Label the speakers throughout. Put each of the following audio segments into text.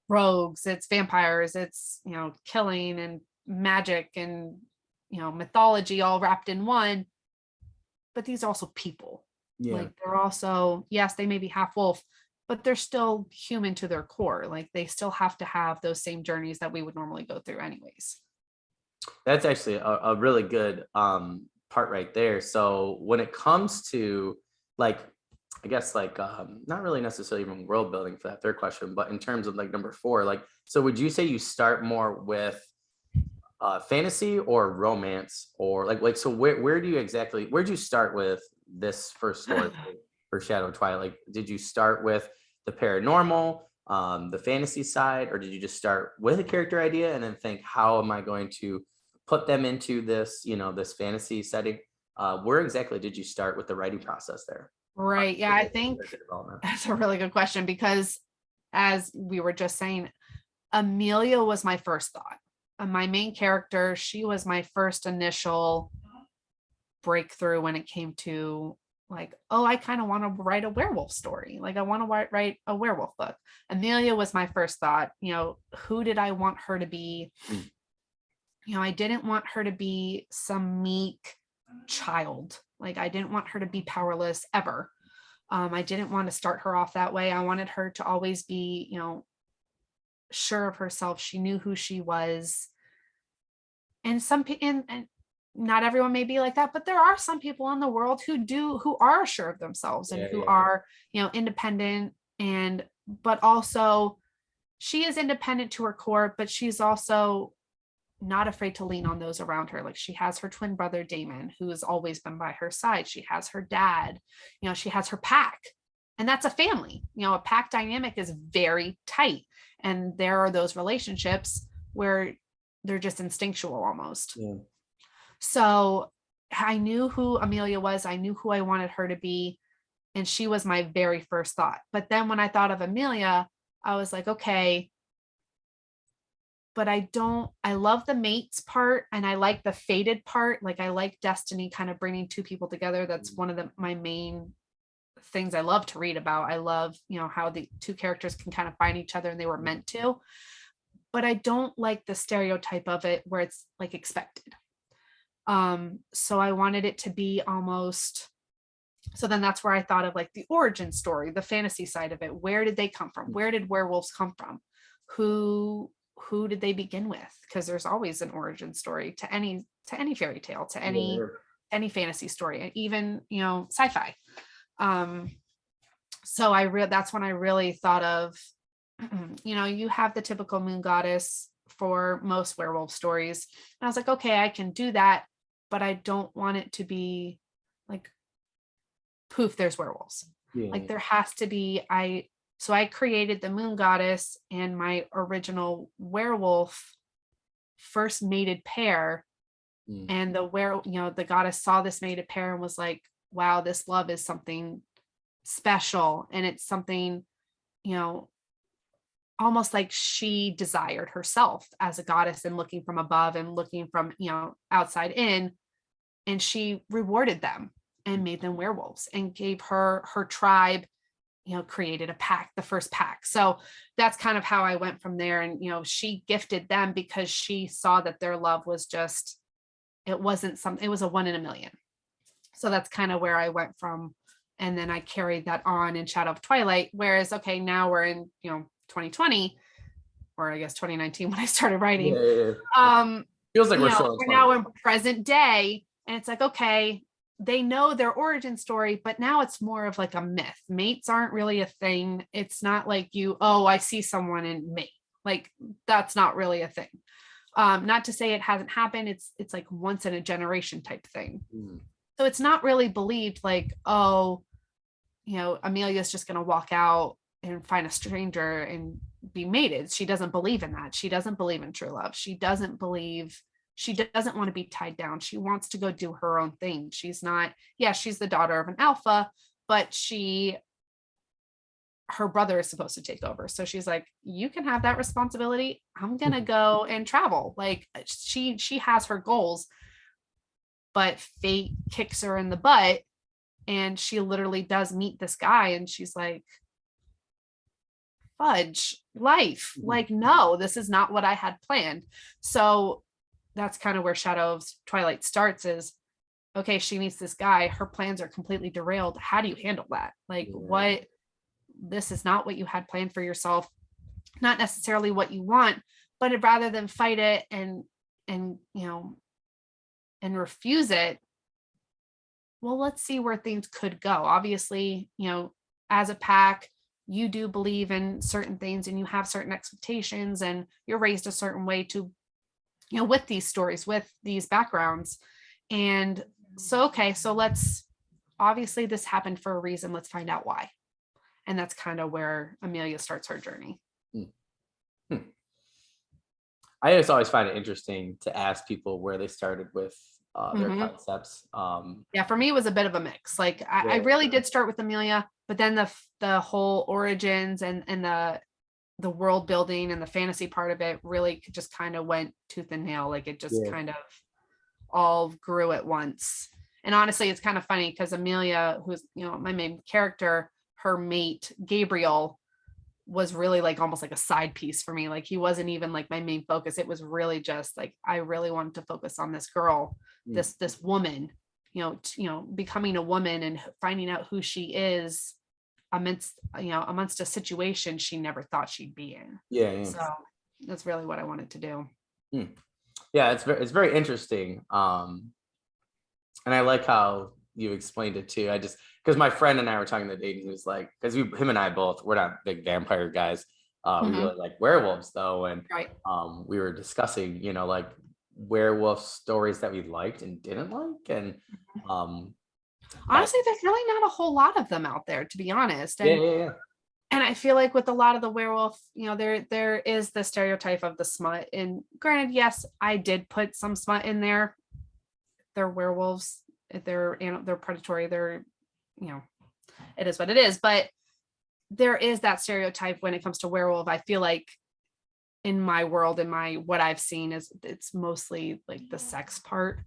Speaker 1: rogues, it's vampires, it's, killing and magic and, mythology all wrapped in one. But these are also people.
Speaker 2: Yeah.
Speaker 1: Like they're also, yes, they may be half wolf, but they're still human to their core. Like they still have to have those same journeys that we would normally go through anyways.
Speaker 2: That's actually a really good part right there. So when it comes to like, I guess like not really necessarily even world building for that third question, but in terms of like number four, like, so would you say you start more with fantasy or romance, or so where do you exactly, where'd you start with this first story for Shadow Twilight? Like, did you start with the paranormal, the fantasy side, or did you just start with a character idea and then think, how am I going to put them into this, this fantasy setting? Where exactly did you start with the writing process there?
Speaker 1: Right. Yeah, I think that's a really good question because as we were just saying, Amelia was my first thought. My main character, she was my first initial breakthrough when it came to like, oh, I kind of want to write a werewolf story. Like I want to write a werewolf book. Amelia was my first thought. Who did I want her to be? I didn't want her to be some meek child. Like I didn't want her to be powerless ever. I didn't want to start her off that way. I wanted her to always be, sure of herself. She knew who she was. And and not everyone may be like that, but there are some people in the world who are sure of themselves and who are, independent, but also she is independent to her core, but she's also not afraid to lean on those around her. Like she has her twin brother Damon, who has always been by her side. She has her dad, she has her pack, and that's a family. A pack dynamic is very tight, and there are those relationships where they're just instinctual almost.
Speaker 2: Yeah.
Speaker 1: So I knew who Amelia was. I knew who I wanted her to be, and she was my very first thought. But then when I thought of Amelia, I was like, okay, but I love the mates part and I like the fated part. Like I like destiny kind of bringing two people together. That's one of my main things I love to read about. I love, how the two characters can kind of find each other and they were meant to, but I don't like the stereotype of it where it's like expected. So I wanted it to be almost, so then that's where I thought of like the origin story, the fantasy side of it. Where did they come from? Where did werewolves come from? Who did they begin with? Because there's always an origin story to any fairy tale, to any fantasy story, and even sci-fi. So that's when I really thought of, you have the typical moon goddess for most werewolf stories, and I was like, okay, I can do that, but I don't want it to be like poof, there's werewolves. Like there has to be, so I created the moon goddess and my original werewolf first mated pair. And the goddess saw this mated pair and was like, wow, this love is something special. And it's something, almost like she desired herself as a goddess and looking from above and looking from, outside in. And she rewarded them and made them werewolves and gave her tribe, created a pack, the first pack. So that's kind of how I went from there. And, she gifted them because she saw that their love was just, it was a 1 in a million. So that's kind of where I went from. And then I carried that on in Shadow of Twilight. Whereas, okay, now we're in, 2020, or I guess 2019 when I started writing.
Speaker 2: Feels like we're
Speaker 1: now in present day. And it's like, okay, they know their origin story, but now it's more of like a myth. Mates aren't really a thing. It's not like I see someone in mate. Like that's not really a thing. Not to say it hasn't happened. It's like once in a generation type thing. So it's not really believed like, Amelia's just going to walk out and find a stranger and be mated. She doesn't believe in that. She doesn't believe in true love. She doesn't want to be tied down. She wants to go do her own thing. She's the daughter of an alpha, but her brother is supposed to take over. So she's like, you can have that responsibility. I'm going to go and travel. Like she has her goals, but fate kicks her in the butt. And she literally does meet this guy. And she's like, fudge life. Like, no, this is not what I had planned. So that's kind of where Shadow of Twilight starts is, okay, she meets this guy, her plans are completely derailed. How do you handle that? Like, what, this is not what you had planned for yourself, not necessarily what you want, but rather than fight it and and refuse it, well, let's see where things could go. Obviously, as a pack, you do believe in certain things and you have certain expectations and you're raised a certain way to, with these stories, with these backgrounds. And so, okay, so obviously this happened for a reason. Let's find out why. And that's kind of where Amelia starts her journey.
Speaker 2: I just always find it interesting to ask people where they started with their concepts.
Speaker 1: Yeah, for me, it was a bit of a mix. Like I really did start with Amelia, but then the whole origins and the world building and the fantasy part of it really just kind of went tooth and nail. Like it just kind of all grew at once. And honestly, it's kind of funny because Amelia, who's my main character, her mate Gabriel was really like almost like a side piece for me. Like he wasn't even like my main focus. It was really just like I really wanted to focus on this girl, this woman, becoming a woman and finding out who she is amongst a situation she never thought she'd be in. Yeah. So that's really what I wanted to do.
Speaker 2: Yeah, it's very interesting. And I like how you explained it too. I just, because my friend and I were talking the day, and he was like, because him and I both, we're not big vampire guys. We really like werewolves though. And we were discussing, like werewolf stories that we liked and didn't like. And
Speaker 1: honestly, there's really not a whole lot of them out there, to be honest. And and I feel like with a lot of the werewolf, there is the stereotype of the smut. And granted, yes, I did put some smut in there. They're werewolves. They're predatory. They're, it is what it is. But there is that stereotype when it comes to werewolf. I feel like in my world, what I've seen is it's mostly like the sex part.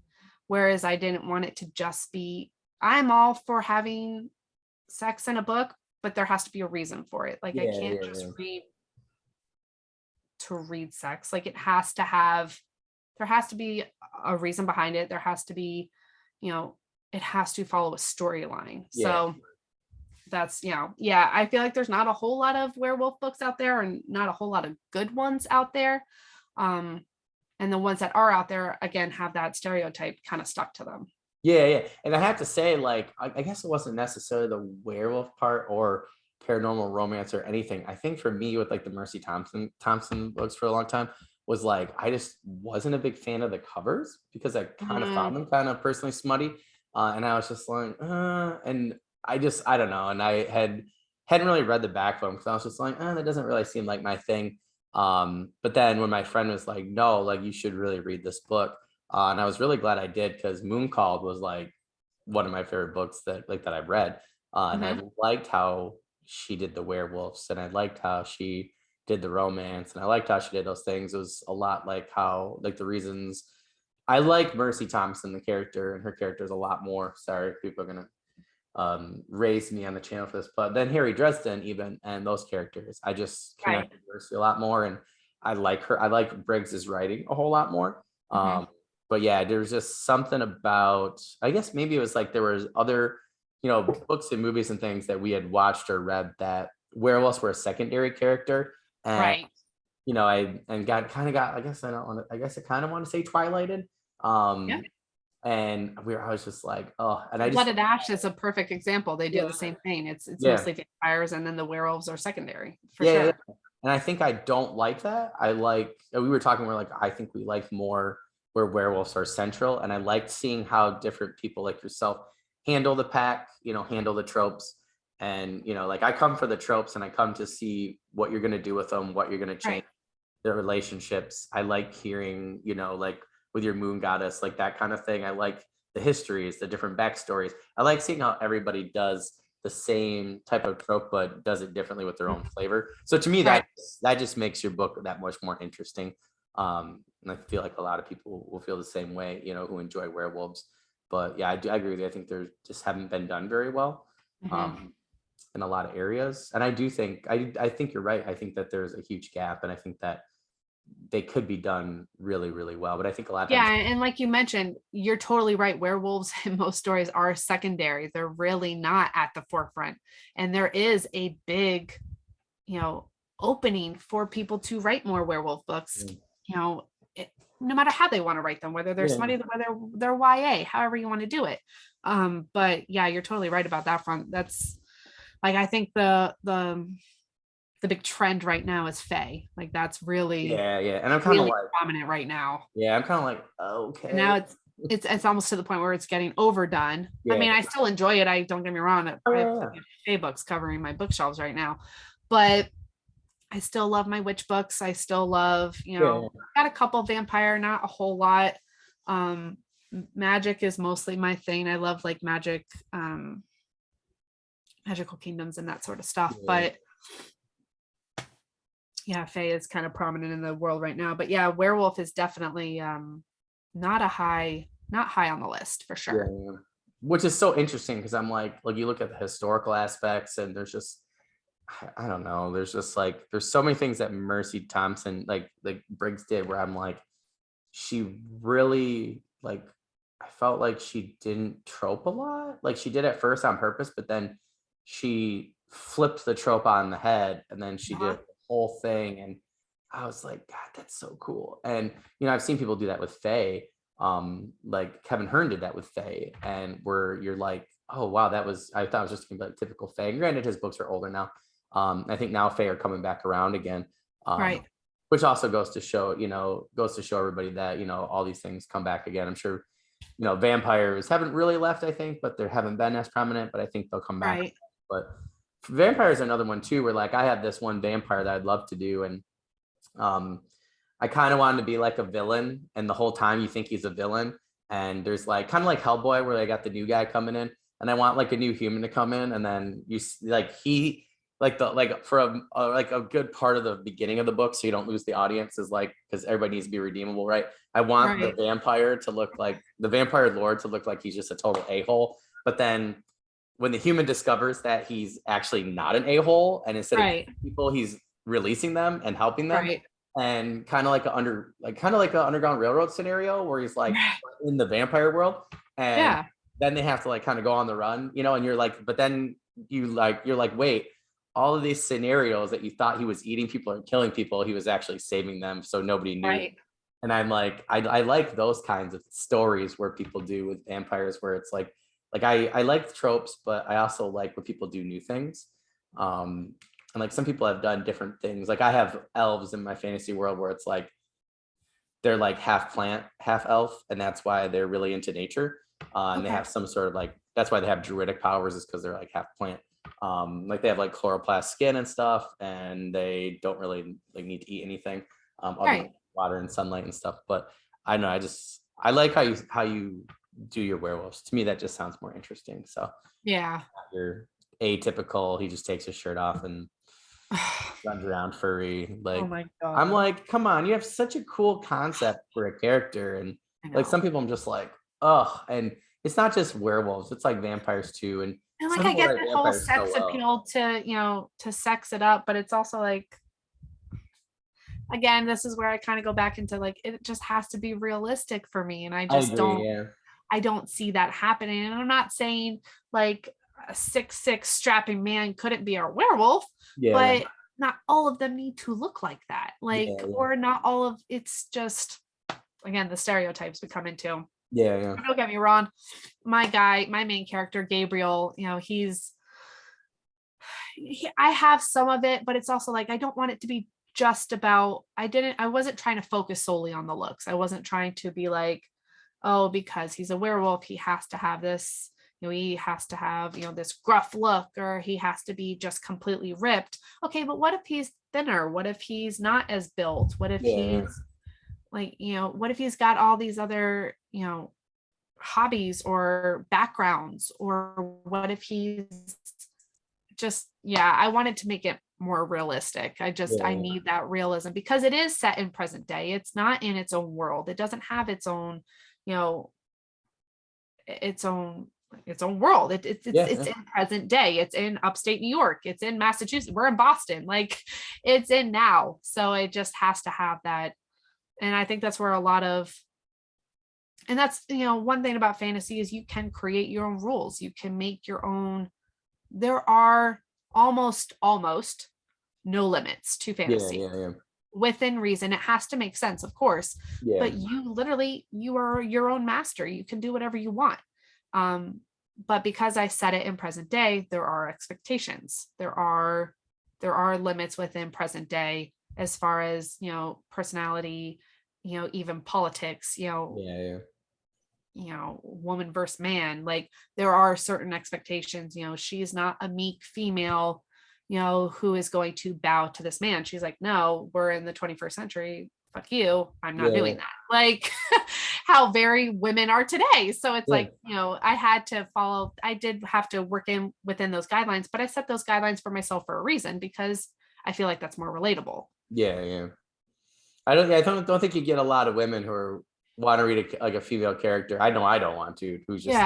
Speaker 1: Whereas I didn't want it to just be, I'm all for having sex in a book, but there has to be a reason for it. Like I can't just read to read sex. Like there has to be a reason behind it. There has to be, it has to follow a storyline. So that's, I feel like there's not a whole lot of werewolf books out there and not a whole lot of good ones out there. And the ones that are out there, again, have that stereotype kind of stuck to them.
Speaker 2: Yeah. And I have to say, like, I guess it wasn't necessarily the werewolf part or paranormal romance or anything. I think for me with like the Mercy Thompson books for a long time was like, I just wasn't a big fan of the covers because I kind of found them kind of personally smutty. And I was just like, and I don't know. And I hadn't really read the back of them because I was just like, that doesn't really seem like my thing. But then when my friend was like, no, like you should really read this book. And I was really glad I did because Moon Called was like one of my favorite books that I've read. And I liked how she did the werewolves and I liked how she did the romance and I liked how she did those things. It was a lot like how, like the reasons I like Mercy Thompson, the character, and her character is a lot more. Sorry, people are gonna raise me on the channel for this, but then Harry Dresden even and those characters, I just connect with Mercy a lot more, and I like her. I like Briggs's writing a whole lot more. But yeah, there's just something about, I guess maybe it was like there was other, books and movies and things that we had watched or read that werewolves were a secondary character, and I guess I kind of want to say Twilighted. And I was just like, oh, and I just
Speaker 1: Blooded Ash is a perfect example. They do the same thing. It's mostly vampires, and then the werewolves are secondary for sure.
Speaker 2: Yeah. And I think I don't like that. We were talking, we're like, I think we like more where werewolves are central, and I liked seeing how different people like yourself handle the pack, handle the tropes, and like I come for the tropes, and I come to see what you're gonna do with them, what you're gonna change. Their relationships. I like hearing, like with your moon goddess, like that kind of thing. I like the histories, the different backstories. I like seeing how everybody does the same type of trope, but does it differently with their own flavor. So to me, that just makes your book that much more interesting. And I feel like a lot of people will feel the same way, who enjoy werewolves. But yeah, I agree with you. I think there just haven't been done very well. in a lot of areas. And I do think I think you're right. I think that there's a huge gap, and I think that they could be done really, really well. But I think a lot of
Speaker 1: Yeah,
Speaker 2: times,
Speaker 1: and like you mentioned, you're totally right. Werewolves in most stories are secondary. They're really not at the forefront. And there is a big, opening for people to write more werewolf books.
Speaker 2: mm,
Speaker 1: You know, no matter how they want to write them, whether they're
Speaker 2: yeah,
Speaker 1: smutty, whether they're YA, however you want to do it. But yeah, you're totally right about that front. That's like I think the big trend right now is Fae. Like that's really,
Speaker 2: yeah. And I'm kind of
Speaker 1: really
Speaker 2: like,
Speaker 1: prominent right now.
Speaker 2: yeah, I'm kind of like,
Speaker 1: And
Speaker 2: okay,
Speaker 1: now it's almost to the point where it's getting overdone. I
Speaker 2: yeah,
Speaker 1: mean, I still enjoy it. I don't get me wrong.
Speaker 2: oh,
Speaker 1: I have
Speaker 2: yeah,
Speaker 1: Fae books covering my bookshelves right now, but I still love my witch books. I still love,
Speaker 2: yeah,
Speaker 1: got a couple vampire, not a whole lot. Magic is mostly my thing. I love like magic, magical kingdoms and that sort of stuff.
Speaker 2: yeah,
Speaker 1: But yeah, Fae is kind of prominent in the world right now. But yeah, werewolf is definitely not high on the list for
Speaker 2: yeah,
Speaker 1: sure.
Speaker 2: yeah. Which is so interesting because I'm like you look at the historical aspects, and there's just I don't know. There's just like there's so many things that Mercy Thompson like Briggs did where I'm like, she really like I felt like she didn't trope a lot. Like she did at first on purpose, but then she flipped the trope on the head, and then she
Speaker 1: Uh-huh.
Speaker 2: did the whole thing. And I was like, God, that's so cool. And I've seen people do that with Faye. Like Kevin Hearn did that with Faye, and where you're like, oh wow, that was I thought it was just gonna be like typical Faye. And granted, his books are older now. I think now Faye are coming back around again.
Speaker 1: Right.
Speaker 2: Which also goes to show everybody that all these things come back again. I'm sure vampires haven't really left, I think, but they haven't been as prominent, but I think they'll come back.
Speaker 1: Right.
Speaker 2: But vampires are another one too, where like I have this one vampire that I'd love to do. And I kind of wanted to be like a villain, and the whole time you think he's a villain. And there's like kind of like Hellboy, where they got the new guy coming in, and I want like a new human to come in, and then like he like for like a good part of the beginning of the book, so you don't lose the audience, is like because everybody needs to be redeemable, right? I want the
Speaker 1: Right.
Speaker 2: vampire to look like the vampire lord to look like he's just a total a-hole, but then when the human discovers that he's actually not an a-hole, and instead of
Speaker 1: Right.
Speaker 2: people, he's releasing them and helping them,
Speaker 1: Right.
Speaker 2: and kind of like an Underground Railroad scenario where he's like in the vampire world, and
Speaker 1: Yeah.
Speaker 2: then they have to like kind of go on the run, and you're like, but then you're like, wait, all of these scenarios that you thought he was eating people or killing people, he was actually saving them, so nobody knew.
Speaker 1: Right.
Speaker 2: And I'm like, I like those kinds of stories where people do with vampires, where it's like I like tropes, but I also like when people do new things. And like some people have done different things. Like I have elves in my fantasy world where it's like they're like half plant, half elf, and that's why they're really into nature. And they
Speaker 1: Okay.
Speaker 2: have some sort of like that's why they have druidic powers, is because they're like half plant. Like they have like chloroplast skin and stuff, and they don't really like need to eat anything other than
Speaker 1: Right.
Speaker 2: water and sunlight and stuff. But I know I like how you do your werewolves. To me, that just sounds more interesting. So
Speaker 1: Yeah.
Speaker 2: you're atypical. He just takes his shirt off and runs around furry.
Speaker 1: Oh
Speaker 2: Like
Speaker 1: my
Speaker 2: I'm
Speaker 1: God.
Speaker 2: like, come on, you have such a cool concept for a character. And
Speaker 1: I
Speaker 2: like some
Speaker 1: know.
Speaker 2: people, I'm just like, oh, and it's not just werewolves, it's like vampires too. And
Speaker 1: And like
Speaker 2: some
Speaker 1: I
Speaker 2: people
Speaker 1: get
Speaker 2: write
Speaker 1: the whole
Speaker 2: vampires so
Speaker 1: sex
Speaker 2: well.
Speaker 1: appeal to, to sex it up, but it's also like again, this is where I kind of go back into like it just has to be realistic for me. And I
Speaker 2: I
Speaker 1: just
Speaker 2: agree.
Speaker 1: don't
Speaker 2: Yeah.
Speaker 1: I don't see that happening. And I'm not saying like a 6'6" strapping man couldn't be a werewolf,
Speaker 2: Yeah.
Speaker 1: but not all of them need to look like that. Like,
Speaker 2: Yeah. Yeah.
Speaker 1: or not all of it's just again the stereotypes we come into.
Speaker 2: Yeah. Yeah.
Speaker 1: Don't get me wrong. My main character, Gabriel, I have some of it, but it's also like I don't want it to be just about I wasn't trying to focus solely on the looks. I wasn't trying to be like, oh, because he's a werewolf, he has to have this, he has to have, this gruff look, or he has to be just completely ripped. Okay, but what if he's thinner? What if he's not as built? What if
Speaker 2: Yeah.
Speaker 1: he's like, what if he's got all these other, hobbies or backgrounds? Or what if he's just, yeah, I wanted to make it more realistic. I
Speaker 2: Yeah.
Speaker 1: need that realism because it is set in present day. It's not in its own world. It doesn't have its own, you know, its own its own world. It's
Speaker 2: Yeah,
Speaker 1: it's in present day. It's in upstate New York. It's in Massachusetts. We're in Boston. Like it's in now. So it just has to have that. And I think that's where a lot of, and that's, one thing about fantasy is you can create your own rules. You can make your own. There are almost no limits to fantasy.
Speaker 2: yeah.
Speaker 1: Within reason. It has to make sense, of course,
Speaker 2: Yeah.
Speaker 1: but you are your own master. You can do whatever you want. But because I set it in present day, there are expectations. There are limits within present day as far as, personality, even politics,
Speaker 2: Yeah.
Speaker 1: woman versus man. Like there are certain expectations. She's not a meek female, who is going to bow to this man. She's like, no, we're in the 21st century. Fuck you. I'm not doing that. Like how very women are today. So it's like, I did have to work within those guidelines, but I set those guidelines for myself for a reason, because I feel like that's more relatable.
Speaker 2: Yeah. I don't think you get a lot of women who want to read a female character. I know I don't want to, who's just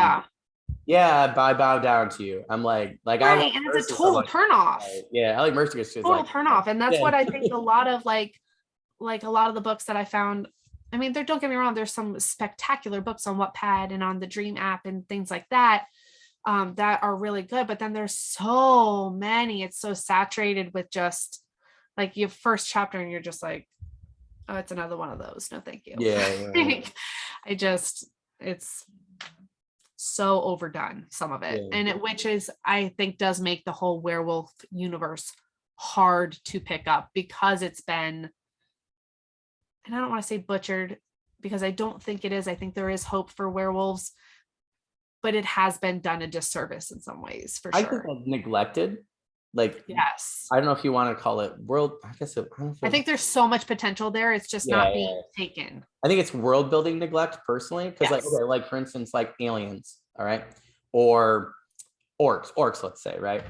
Speaker 2: I bow down to you. I'm like
Speaker 1: right, and it's a total turn off.
Speaker 2: Yeah, I like Mercy because she's
Speaker 1: total turn off, and that's what I think a lot of like a lot of the books that I found. I mean, don't get me wrong, there's some spectacular books on Wattpad and on the Dream app and things like that, that are really good. But then there's so many. It's so saturated with just like your first chapter, and you're just like, oh, it's another one of those. No, thank you.
Speaker 2: Yeah.
Speaker 1: It's so overdone, some of it, and which is, I think, does make the whole werewolf universe hard to pick up, because it's been, and I don't want to say butchered, because I don't think it is. I think there is hope for werewolves, but it has been done a disservice in some ways, for sure.
Speaker 2: I think neglected. Like,
Speaker 1: yes,
Speaker 2: I don't know if you want to call it world. I
Speaker 1: think there's so much potential there. It's just not being taken.
Speaker 2: I think it's world building neglect, personally, because like for instance, like aliens, all right, or orcs, let's say, right?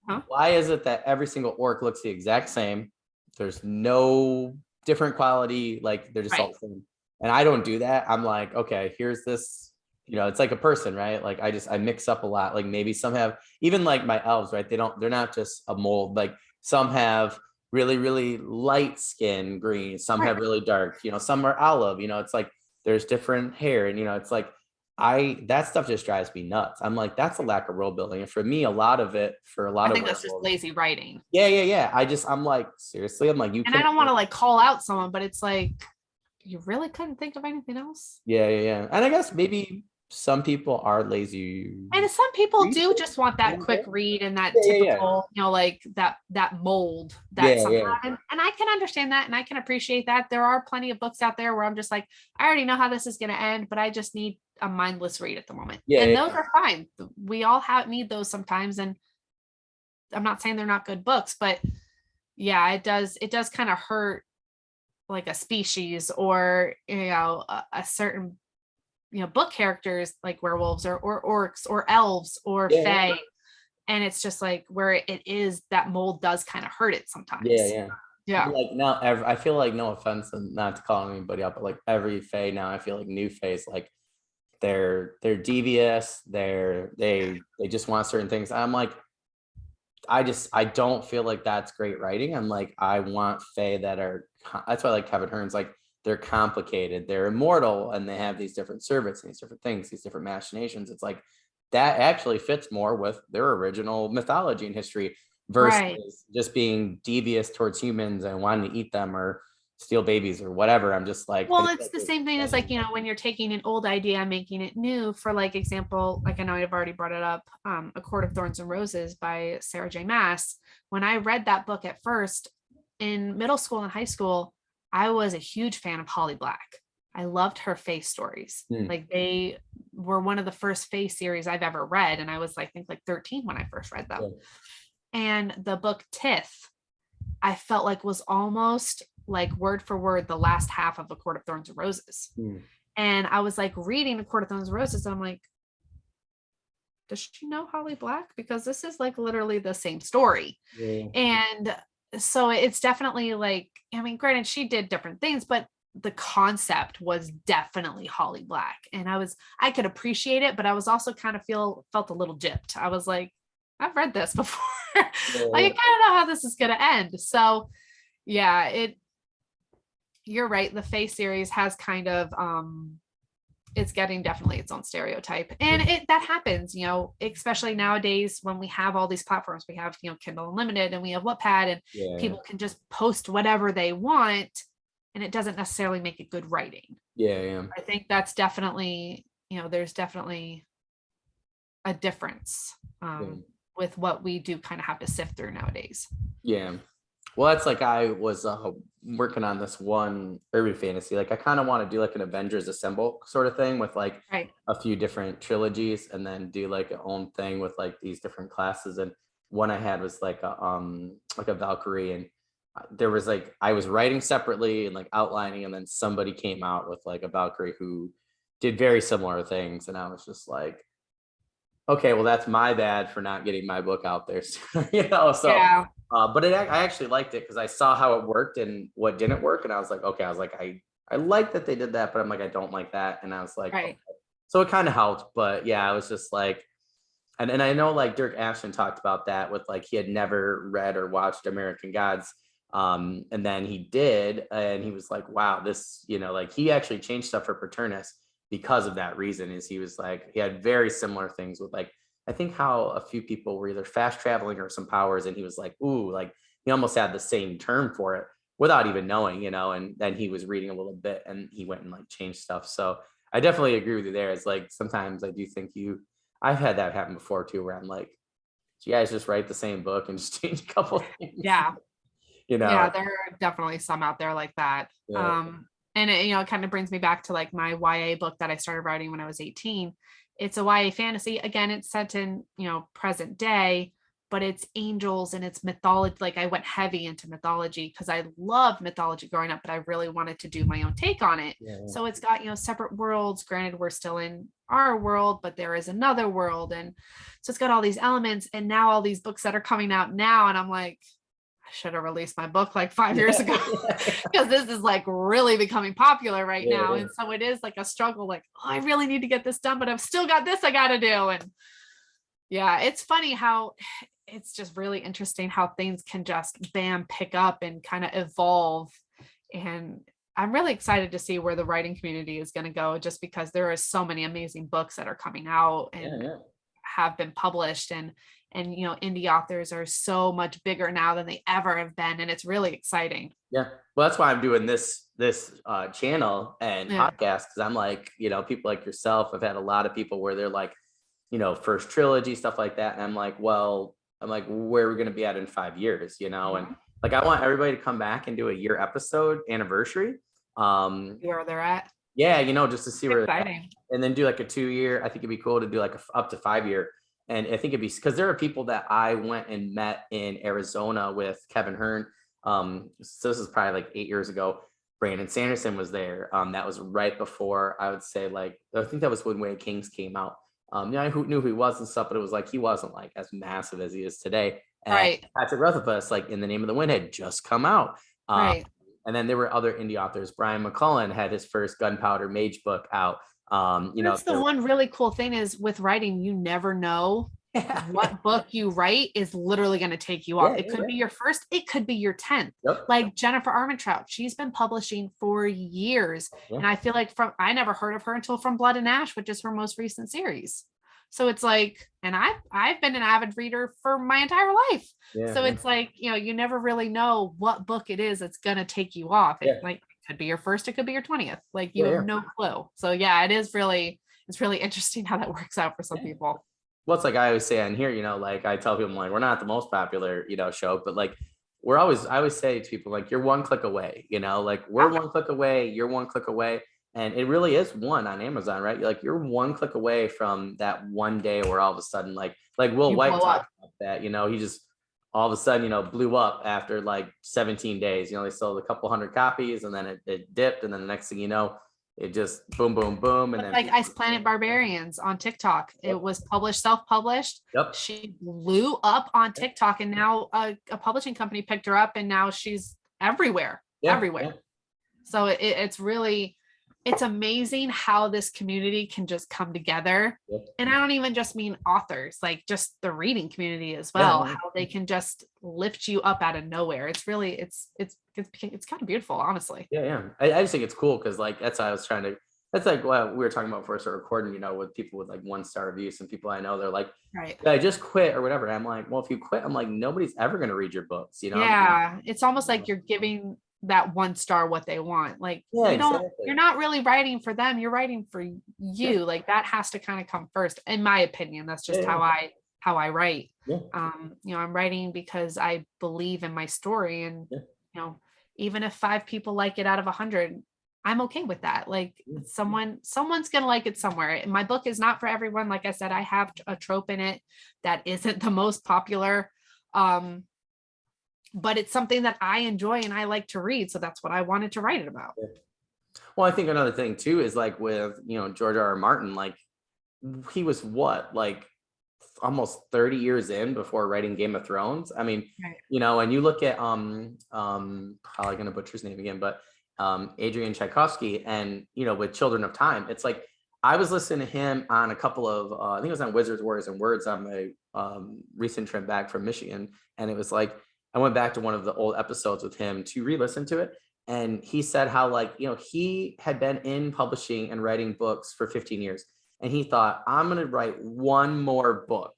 Speaker 2: Huh? Why is it that every single orc looks the exact same? There's no different quality, like they're just all the same. And I don't do that. I'm like, okay, here's this. It's like a person, right? Like I mix up a lot. Like maybe some have, even like my elves, right? They're not just a mold. Like some have really, really light skin green. Some have really dark, some are olive, it's like, there's different hair. And, it's like, that stuff just drives me nuts. I'm like, that's a lack of world building. And for me, a lot of it, I
Speaker 1: think that's just lazy writing.
Speaker 2: Yeah. I'm like, seriously, I'm like,
Speaker 1: and I don't want to like call out someone, but it's like, you really couldn't think of anything else.
Speaker 2: Yeah. And I guess maybe some people are lazy,
Speaker 1: and some people do just want that quick read and that typical, like that mold that and I can understand that, and I can appreciate that. There are plenty of books out there where I'm just like, I already know how this is going to end, but I just need a mindless read at the moment. And those are fine. We all need those sometimes, and I'm not saying they're not good books, but it does kind of hurt like a species, or a certain book characters, like werewolves or orcs or elves or fae. And it's just like, where it is, that mold does kind of hurt it sometimes.
Speaker 2: Like now, I feel like, no offense and not to call anybody up, but like every fae now, I feel like new faes, like they're devious, they just want certain things. I'm like, I don't feel like that's great writing. I'm like, I want fae that are, that's why I like Kevin Hearn's, like, they're complicated, they're immortal, and they have these different servants and these different things, these different machinations. It's like, that actually fits more with their original mythology and history, versus just being devious towards humans and wanting to eat them or steal babies or whatever. I'm just like,
Speaker 1: well, it's the same thing as like, when you're taking an old idea and making it new. For like example, like I know I've already brought it up, A Court of Thorns and Roses by Sarah J. Maas. When I read that book at first in middle school and high school, I was a huge fan of Holly Black. I loved her fae stories. Like they were one of the first fae series I've ever read. And I was, I think, like 13 when I first read them. And the book Tith, I felt like was almost like word for word the last half of A Court of Thorns and Roses. And I was like reading A Court of Thorns and Roses, and I'm like, does she know Holly Black? Because this is like literally the same story. And so it's definitely like, I mean, granted, she did different things, but the concept was definitely Holly Black. And I could appreciate it, but I was also kind of felt a little gypped. I was like, I've read this before. Like, I kind of know how this is going to end. So yeah, you're right. The Fae series has kind of, it's getting definitely its own stereotype, and that happens, especially nowadays when we have all these platforms. We have, Kindle Unlimited, and we have Wattpad, and people can just post whatever they want, and it doesn't necessarily make it good writing.
Speaker 2: Yeah.
Speaker 1: I think that's definitely, there's definitely a difference with what we do kind of have to sift through nowadays.
Speaker 2: Yeah. Well, that's like, I was working on this one urban fantasy. Like, I kind of want to do like an Avengers Assemble sort of thing with like a few different trilogies, and then do like a own thing with like these different classes. And one I had was like a Valkyrie, and there was like, I was writing separately and like outlining, and then somebody came out with like a Valkyrie who did very similar things, and I was just like, okay, well, that's my bad for not getting my book out there. So
Speaker 1: Yeah.
Speaker 2: But I actually liked it because I saw how it worked and what didn't work, and I was like, okay, I like that they did that, but I'm like, I don't like that, and I was like, okay. So it kind of helped. But yeah, I was just like, and I know like Dirk Ashton talked about that with like, he had never read or watched American Gods, and then he did, and he was like, wow, this, like, he actually changed stuff for Paternus because of that reason. Is he was like, he had very similar things with like, I think how a few people were either fast traveling or some powers, and he was like, ooh, like, he almost had the same term for it without even knowing, and then he was reading a little bit and he went and like changed stuff. So I definitely agree with you there. It's like, sometimes I do think I've had that happen before too, where I'm like, do you guys just write the same book and just change a couple things?
Speaker 1: Yeah. Yeah, there are definitely some out there like that.
Speaker 2: Yeah.
Speaker 1: And it kind of brings me back to like my YA book that I started writing when I was 18. It's a YA fantasy. Again, it's set in, present day, but it's angels and it's mythology. Like, I went heavy into mythology because I loved mythology growing up, but I really wanted to do my own take on it.
Speaker 2: Yeah.
Speaker 1: So it's got, separate worlds. Granted, we're still in our world, but there is another world. And so it's got all these elements, and now all these books that are coming out now. And I'm like, I should have released my book like 5 years ago, because this is like really becoming popular right now. And so it is like a struggle, like, oh, I really need to get this done, but I've still got this I got to do. And yeah, it's funny how it's just really interesting how things can just pick up and kind of evolve. And I'm really excited to see where the writing community is going to go, just because there are so many amazing books that are coming out and have been published, and indie authors are so much bigger now than they ever have been, and it's really exciting.
Speaker 2: Yeah, well, that's why I'm doing this channel and podcast, because I'm like, people like yourself, I've had a lot of people where they're like, first trilogy, stuff like that, and I'm like, where are we going to be at in 5 years, and like, I want everybody to come back and do a year episode anniversary,
Speaker 1: where they're at.
Speaker 2: Yeah, just to see where they're at.
Speaker 1: Exciting.
Speaker 2: And then do like a 2 year. I think it'd be cool to do like up to 5 year. And I think it'd be, because there are people that I went and met in Arizona with Kevin Hearn. So this is probably like 8 years ago. Brandon Sanderson was there. That was right before, I would say, like, I think that was when Way of Kings came out. I knew who he was and stuff, but it was like, he wasn't like as massive as he is today. And Patrick Rothfuss, like In the Name of the Wind, had just come out. And then there were other indie authors. Brian McCullen had his first Gunpowder Mage book out.
Speaker 1: That's the one really cool thing is with writing, you never know what book you write is literally going to take you off. It could be your first, it could be your 10th. Like Jennifer Armentrout, she's been publishing for years. And I feel like I never heard of her until From Blood and Ash, which is her most recent series. So it's like, and I've been an avid reader for my entire life. So it's like, you never really know what book it is that's going to take you off. It could be your first, it could be your 20th. Like, you have no clue. So yeah, it's really interesting how that works out for some people.
Speaker 2: Well, it's like I always say on here, like, I tell people, like, we're not the most popular, show, but like, I always say to people, like, you're one click away, like, we're one click away, you're one click away. And it really is one on Amazon, right? You're one click away from that one day where all of a sudden, like Will White talked about that, he just all of a sudden, blew up after like 17 days. They sold a couple hundred copies, and then it dipped, and then the next thing you know, it just boom, boom, boom. And then
Speaker 1: like Ice Planet Barbarians on TikTok, it was self-published. She blew up on TikTok, and now a publishing company picked her up, and now she's everywhere. So it's amazing how this community can just come together.
Speaker 2: Yep.
Speaker 1: And I don't even just mean authors, like just the reading community as
Speaker 2: Yeah,
Speaker 1: well,
Speaker 2: yeah.
Speaker 1: how they can just lift you up out of nowhere. It's really, it's kind of beautiful, honestly.
Speaker 2: Yeah, yeah. I just think it's cool because like that's how I was trying to. That's like what we were talking about before I started recording. You know, with people with like 1-star reviews, and people I know they're like,
Speaker 1: Right.
Speaker 2: "Yeah, I just quit" or whatever. I'm like, well, if you quit, I'm like, nobody's ever gonna read your books. You know?
Speaker 1: Yeah. It's almost like you're giving that 1 star what they want. Like
Speaker 2: Yeah,
Speaker 1: you're
Speaker 2: exactly.
Speaker 1: not really writing for them. You're writing for
Speaker 2: Yeah,
Speaker 1: you. Like that has to kind of come first, in my opinion. That's
Speaker 2: yeah,
Speaker 1: just
Speaker 2: yeah,
Speaker 1: how I write.
Speaker 2: yeah,
Speaker 1: I'm writing because I believe in my story. And,
Speaker 2: yeah,
Speaker 1: even if 5 people like it out of 100, I'm okay with that. Like
Speaker 2: yeah.
Speaker 1: someone's going to like it somewhere. My book is not for everyone. Like I said, I have a trope in it that isn't the most popular. Um, but it's something that I enjoy and I like to read. So that's what I wanted to write it about.
Speaker 2: Yeah. Well, I think another thing too is like with George R. R. Martin, like he was what, like almost 30 years in before writing Game of Thrones. I mean,
Speaker 1: Right.
Speaker 2: and you look at probably gonna butcher his name again, but Adrian Tchaikovsky, and with Children of Time, it's like I was listening to him on a couple of I think it was on Wizards, Warriors, and Words on my recent trip back from Michigan, and it was like I went back to one of the old episodes with him to re-listen to it. And he said how, like, he had been in publishing and writing books for 15 years. And he thought, I'm going to write one more book.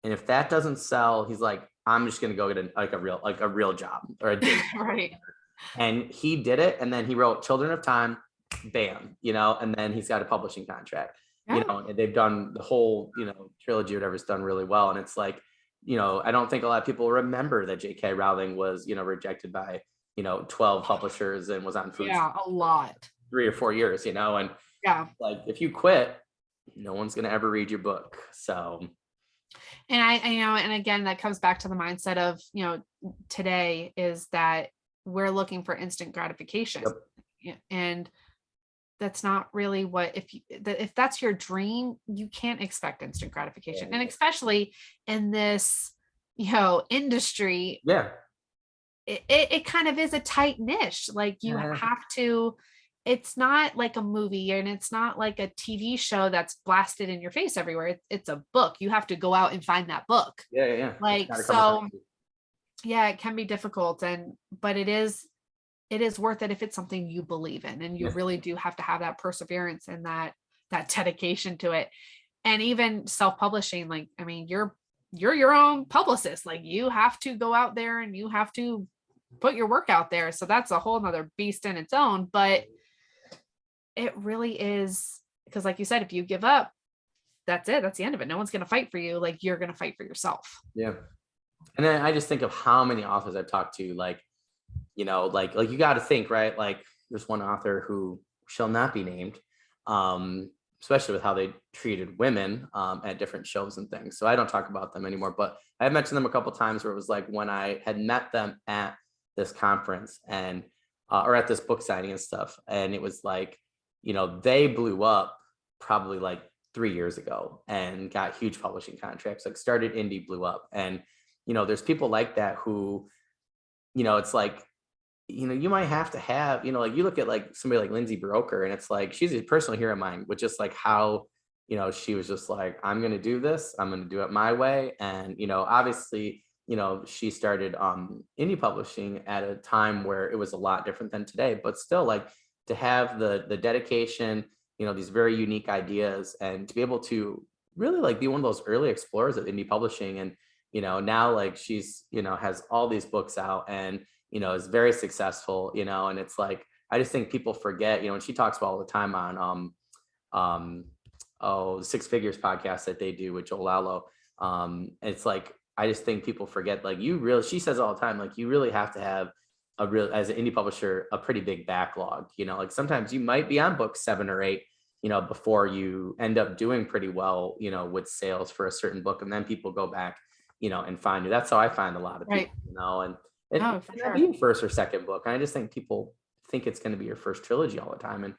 Speaker 2: And if that doesn't sell, he's like, I'm just going to go get a real job or a day.
Speaker 1: Right.
Speaker 2: And he did it. And then he wrote Children of Time, bam, and then he's got a publishing contract,
Speaker 1: Yeah.
Speaker 2: and they've done the whole, trilogy or whatever's done really well. And it's like, I don't think a lot of people remember that J.K. Rowling was, rejected by, 12 publishers and was on food
Speaker 1: Yeah, a lot.
Speaker 2: 3 or 4 years, and
Speaker 1: Yeah.
Speaker 2: like if you quit, no one's going to ever read your book. So,
Speaker 1: And I and again, that comes back to the mindset of, today is that we're looking for instant gratification.
Speaker 2: yep.
Speaker 1: Yeah, and that's not really what, if that's your dream, you can't expect instant gratification.
Speaker 2: Yeah,
Speaker 1: And
Speaker 2: yeah.
Speaker 1: especially in this, industry,
Speaker 2: Yeah.
Speaker 1: it kind of is a tight niche. Like you
Speaker 2: Yeah.
Speaker 1: have to, it's not like a movie and it's not like a TV show that's blasted in your face everywhere. It's a book. You have to go out and find that book.
Speaker 2: Yeah. Yeah. Yeah.
Speaker 1: Like, so yeah, it can be difficult, but it is worth it if it's something you believe in, and you
Speaker 2: Yeah.
Speaker 1: really do have to have that perseverance and that dedication to it. And even self-publishing, like, I mean, you're your own publicist. Like you have to go out there and you have to put your work out there. So that's a whole nother beast in its own. But it really is, because like you said, if you give up, that's it. That's the end of it. No one's going to fight for you. Like you're going to fight for yourself.
Speaker 2: Yeah. And then I just think of how many authors I've talked to, like, like you got to think, right? Like there's one author who shall not be named, especially with how they treated women at different shows and things. So I don't talk about them anymore, but I have mentioned them a couple of times where it was like when I had met them at this conference and or at this book signing and stuff. And it was like, they blew up probably like 3 years ago and got huge publishing contracts, like started indie, blew up. And, there's people like that who, it's like, you might have to have, like you look at like somebody like Lindsay Broker, and it's like she's a personal hero of mine, with just like how, she was just like, I'm going to do this, I'm going to do it my way. And, obviously, she started indie publishing at a time where it was a lot different than today, but still, like, to have the dedication, these very unique ideas, and to be able to really like be one of those early explorers of indie publishing. And, now like she's, has all these books out and, is very successful, and it's like, I just think people forget, and she talks about all the time on, the Six Figures podcast that they do with Joel Allo. It's like, I just think people forget, like she says all the time, like you really have to have as an indie publisher, a pretty big backlog, like sometimes you might be on book 7 or 8, before you end up doing pretty well, with sales for a certain book. And then people go back, and find you. That's how I find a lot of people, and it can be your first or second book. And I just think people think it's going to be your first trilogy all the time. And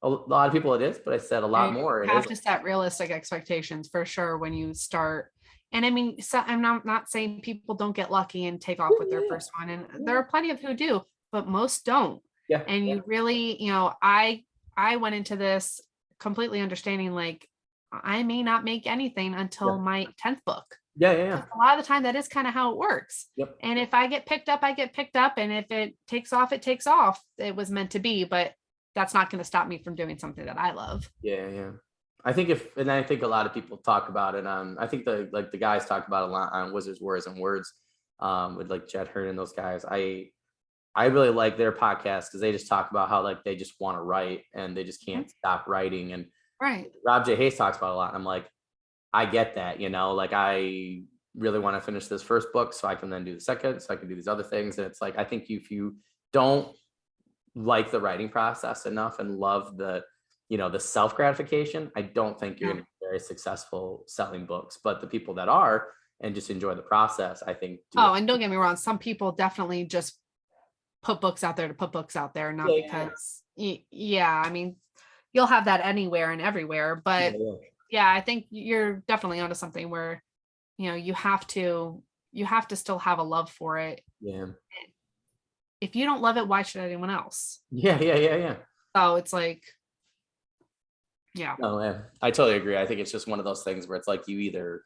Speaker 2: a lot of people it is, but I said a lot more.
Speaker 1: You have to set realistic expectations for sure when you start. And I mean, so I'm not saying people don't get lucky and take off with their first one. And there are plenty of who do, but most don't.
Speaker 2: Yeah.
Speaker 1: And you really, I went into this completely understanding like I may not make anything until my 10th book.
Speaker 2: Yeah. Yeah.
Speaker 1: A lot of the time that is kind of how it works.
Speaker 2: Yep.
Speaker 1: And if I get picked up, I get picked up. And if it takes off, it takes off. It was meant to be, but that's not going to stop me from doing something that I love.
Speaker 2: Yeah. I think I think a lot of people talk about it on, I think the guys talk about a lot on Wizards, Warriors, and Words, with like Jed Hearn and those guys. I really like their podcast because they just talk about how like they just want to write and they just can't stop writing. And
Speaker 1: right.
Speaker 2: Rob J. Hayes talks about a lot. And I'm like, I get that, like I really want to finish this first book so I can then do the second, so I can do these other things. And it's like, I think if you don't like the writing process enough and love the self gratification, I don't think you're going to be very successful selling books. But the people that are and just enjoy the process, I think.
Speaker 1: And don't get me wrong, some people definitely just put books out there to put books out there, not because I mean, you'll have that anywhere and everywhere, but I think you're definitely onto something where you have to still have a love for it. If you don't love it, why should anyone else?
Speaker 2: Yeah.
Speaker 1: So it's like,
Speaker 2: no, I totally agree. I think it's just one of those things where it's like you either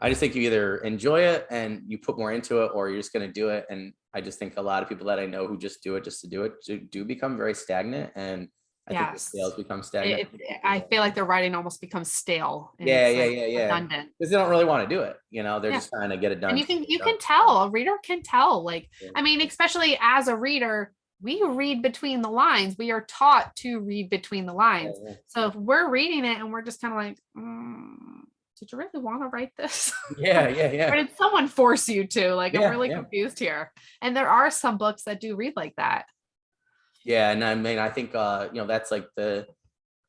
Speaker 2: I just think you either enjoy it and you put more into it, or you're just going to do it. And I just think a lot of people that I know who just do it just to do it do become very stagnant. And I think the sales become stagnant.
Speaker 1: I feel like their writing almost becomes stale.
Speaker 2: Yeah. Redundant. Because they don't really want to do it. They're just trying to get it done.
Speaker 1: And you can tell, a reader can tell. Like, I mean, especially as a reader, we read between the lines. We are taught to read between the lines. So if we're reading it and we're just kind of like, did you really want to write this?
Speaker 2: Yeah.
Speaker 1: Or did someone force you to? Like, I'm really confused here. And there are some books that do read like that.
Speaker 2: Yeah. And I mean, I think, that's like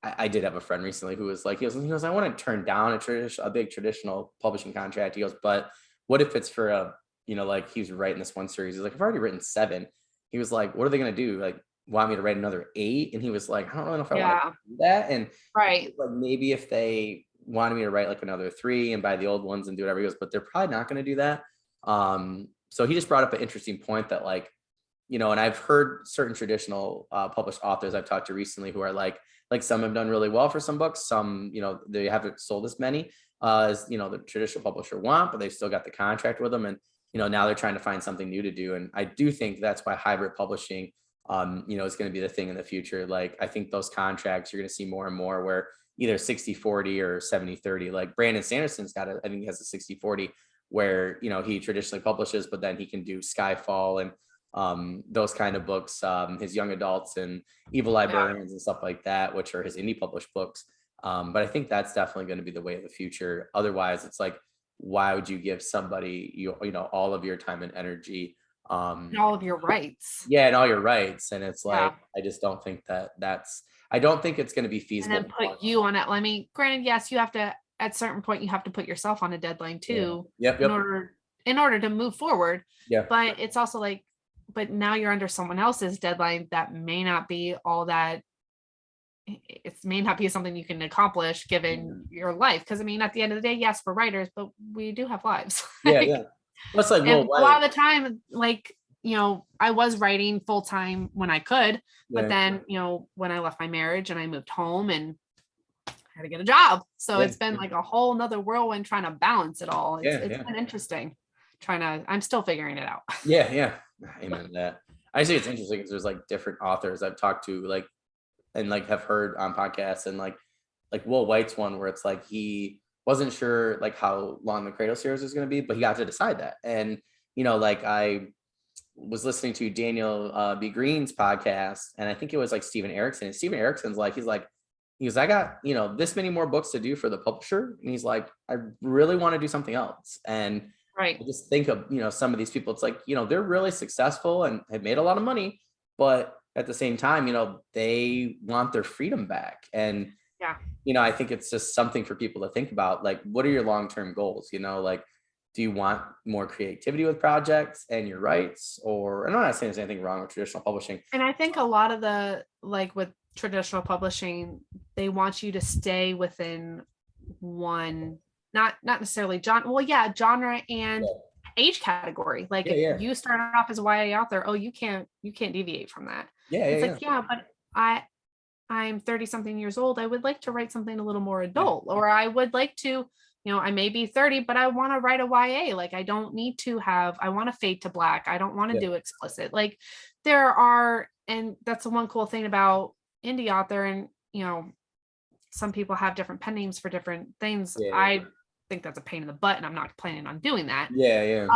Speaker 2: I did have a friend recently who was like, he goes, I want to turn down a big traditional publishing contract. He goes, but what if it's for like he was writing this one series. He's like, I've already written 7. He was like, what are they going to do? Like, want me to write another 8? And he was like, I don't really know if I want to do that. And like, maybe if they wanted me to write like another 3 and buy the old ones and do whatever, he goes, but they're probably not going to do that. So he just brought up an interesting point that like, and I've heard certain traditional published authors I've talked to recently who are like some have done really well for some books. Some, they haven't sold as many as, the traditional publisher want, but they've still got the contract with them. And, now they're trying to find something new to do. And I do think that's why hybrid publishing, is going to be the thing in the future. Like, I think those contracts, you're going to see more and more where either 60-40 or 70-30, like Brandon Sanderson's got I think he has a 60-40 where, he traditionally publishes, but then he can do Skyfall and those kind of books, his young adults and Evil Librarians and stuff like that, which are his indie published books. But I think that's definitely going to be the way of the future. Otherwise, it's like, why would you give somebody, all of your time and energy,
Speaker 1: and all of your rights?
Speaker 2: Yeah. And all your rights. And it's like, I just don't think I don't think it's going to be feasible.
Speaker 1: And then put you on it. I mean, granted, yes, you have to, at a certain point, you have to put yourself on a deadline too, in order to move forward.
Speaker 2: Yeah.
Speaker 1: But it's also like, but now you're under someone else's deadline that may not be all that. It may not be something you can accomplish given your life. Because I mean, at the end of the day, yes, we're writers, but we do have lives.
Speaker 2: That's like
Speaker 1: a lot of the time, like, I was writing full time when I could, but then, when I left my marriage and I moved home and I had to get a job. So it's been like a whole nother whirlwind trying to balance it all. It's been interesting. I'm still figuring it out.
Speaker 2: Yeah. Amen to that. I say it's interesting because there's like different authors I've talked to, like, and like have heard on podcasts, and like Will White's one where it's like he wasn't sure like how long the Cradle series was going to be, but he got to decide that. And like I was listening to Daniel B. Green's podcast, and I think it was like Steven Erickson. And Steven Erickson's like, he goes, I got this many more books to do for the publisher, and he's like, I really want to do something else. And I just think of some of these people. It's like they're really successful and have made a lot of money, but at the same time, they want their freedom back. And, I think it's just something for people to think about. Like, what are your long-term goals? Like, do you want more creativity with projects and your rights? Or, I'm not saying there's anything wrong with traditional publishing.
Speaker 1: And I think a lot of with traditional publishing, they want you to stay within one, not necessarily genre. Well, genre and age category. Like
Speaker 2: Yeah,
Speaker 1: if
Speaker 2: yeah.
Speaker 1: you started off as a YA author, oh, you can't deviate from that.
Speaker 2: Yeah,
Speaker 1: It's
Speaker 2: yeah,
Speaker 1: like, yeah, but I'm 30 something years old. I would like to write something a little more adult, or I would like to, I may be 30, but I want to write a YA. Like I don't need to have, I want to fade to black. I don't want to
Speaker 2: yeah.
Speaker 1: do explicit. Like there are, and that's the one cool thing about indie author. And, some people have different pen names for different things.
Speaker 2: Yeah, yeah.
Speaker 1: I think that's a pain in the butt and I'm not planning on doing that.
Speaker 2: Yeah, yeah.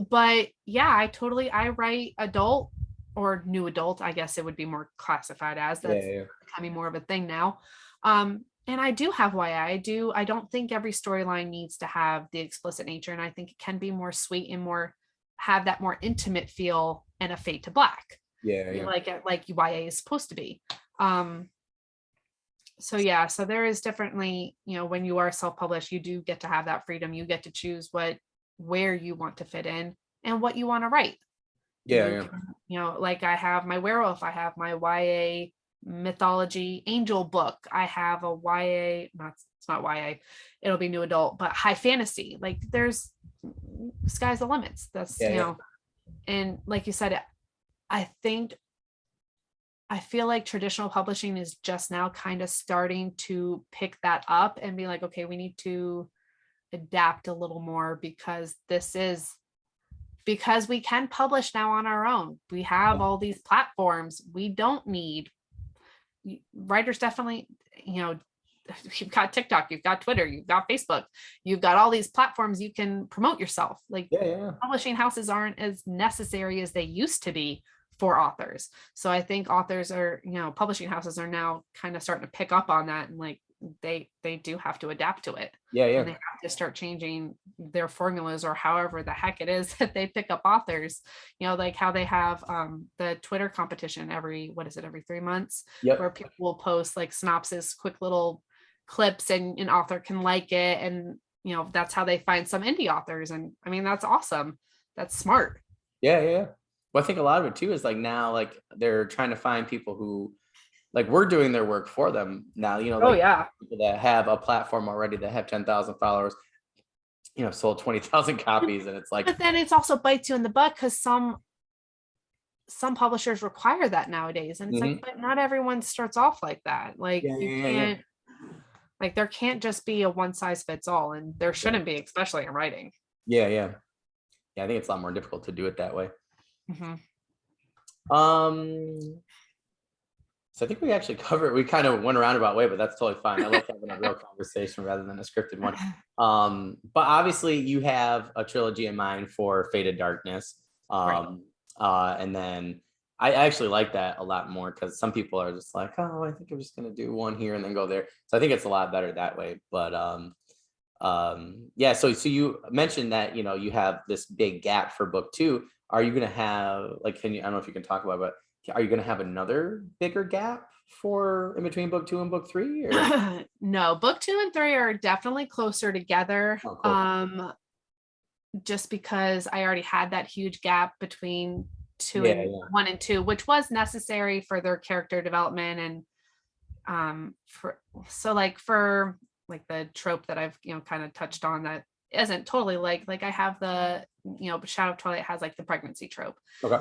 Speaker 1: But yeah, I write adult or new adult, I guess it would be more classified as. That's
Speaker 2: Yeah,
Speaker 1: becoming more of a thing now. And I do have YA. I don't think every storyline needs to have the explicit nature. And I think it can be more sweet and more have that more intimate feel and a fade to black.
Speaker 2: yeah, yeah.
Speaker 1: Like YA is supposed to be. So yeah, so there is definitely, when you are self-published, you do get to have that freedom. You get to choose where you want to fit in and what you want to write.
Speaker 2: Yeah,
Speaker 1: Like I have my werewolf, I have my YA mythology angel book, I have a YA, it's not YA, it'll be new adult, but high fantasy. Like there's sky's the limits. That's
Speaker 2: yeah.
Speaker 1: and like you said, I feel like traditional publishing is just now kind of starting to pick that up and be like, okay, we need to adapt a little more because we can publish now on our own. We have all these platforms. We don't need writers. Definitely, you've got TikTok, you've got Twitter, you've got Facebook, you've got all these platforms you can promote yourself. Like publishing houses aren't as necessary as they used to be for authors. So I think authors are, publishing houses are now kind of starting to pick up on that, and like they do have to adapt to it.
Speaker 2: Yeah, yeah.
Speaker 1: And they have to start changing their formulas or however the heck it is that they pick up authors, like how they have the Twitter competition every 3 months, where people will post like synopsis, quick little clips, and an author can like it. And, that's how they find some indie authors. And I mean, that's awesome. That's smart.
Speaker 2: Yeah, yeah. Well, I think a lot of it too is like now, like they're trying to find people who, like, we're doing their work for them now. People that have a platform already that have 10,000 followers, sold 20,000 copies, and it's like.
Speaker 1: But then it's also bites you in the butt because some publishers require that nowadays, and it's like, but not everyone starts off like that. Like you can't. Like there can't just be a one size fits all, and there shouldn't be, especially in writing.
Speaker 2: Yeah, yeah. I think it's a lot more difficult to do it that way. So I think we actually covered. We kind of went a roundabout way, but that's totally fine. I like having a real conversation rather than a scripted one. But obviously, you have a trilogy in mind for Faded Darkness, and then I actually like that a lot more because some people are just like, oh, I think I'm just gonna do one here and then go there. So I think it's a lot better that way. But yeah. So you mentioned that you have this big gap for book 2. Are you gonna have like? I don't know if you can talk about it, but are you gonna have another bigger gap for in between book 2 and book 3? Or?
Speaker 1: No, book 2 and 3 are definitely closer together.
Speaker 2: Oh, cool.
Speaker 1: Just because I already had that huge gap between 1 and 2, which was necessary for their character development and for the trope that I've kind of touched on that isn't totally like I have the Shadow of Twilight has like the pregnancy trope.
Speaker 2: Okay.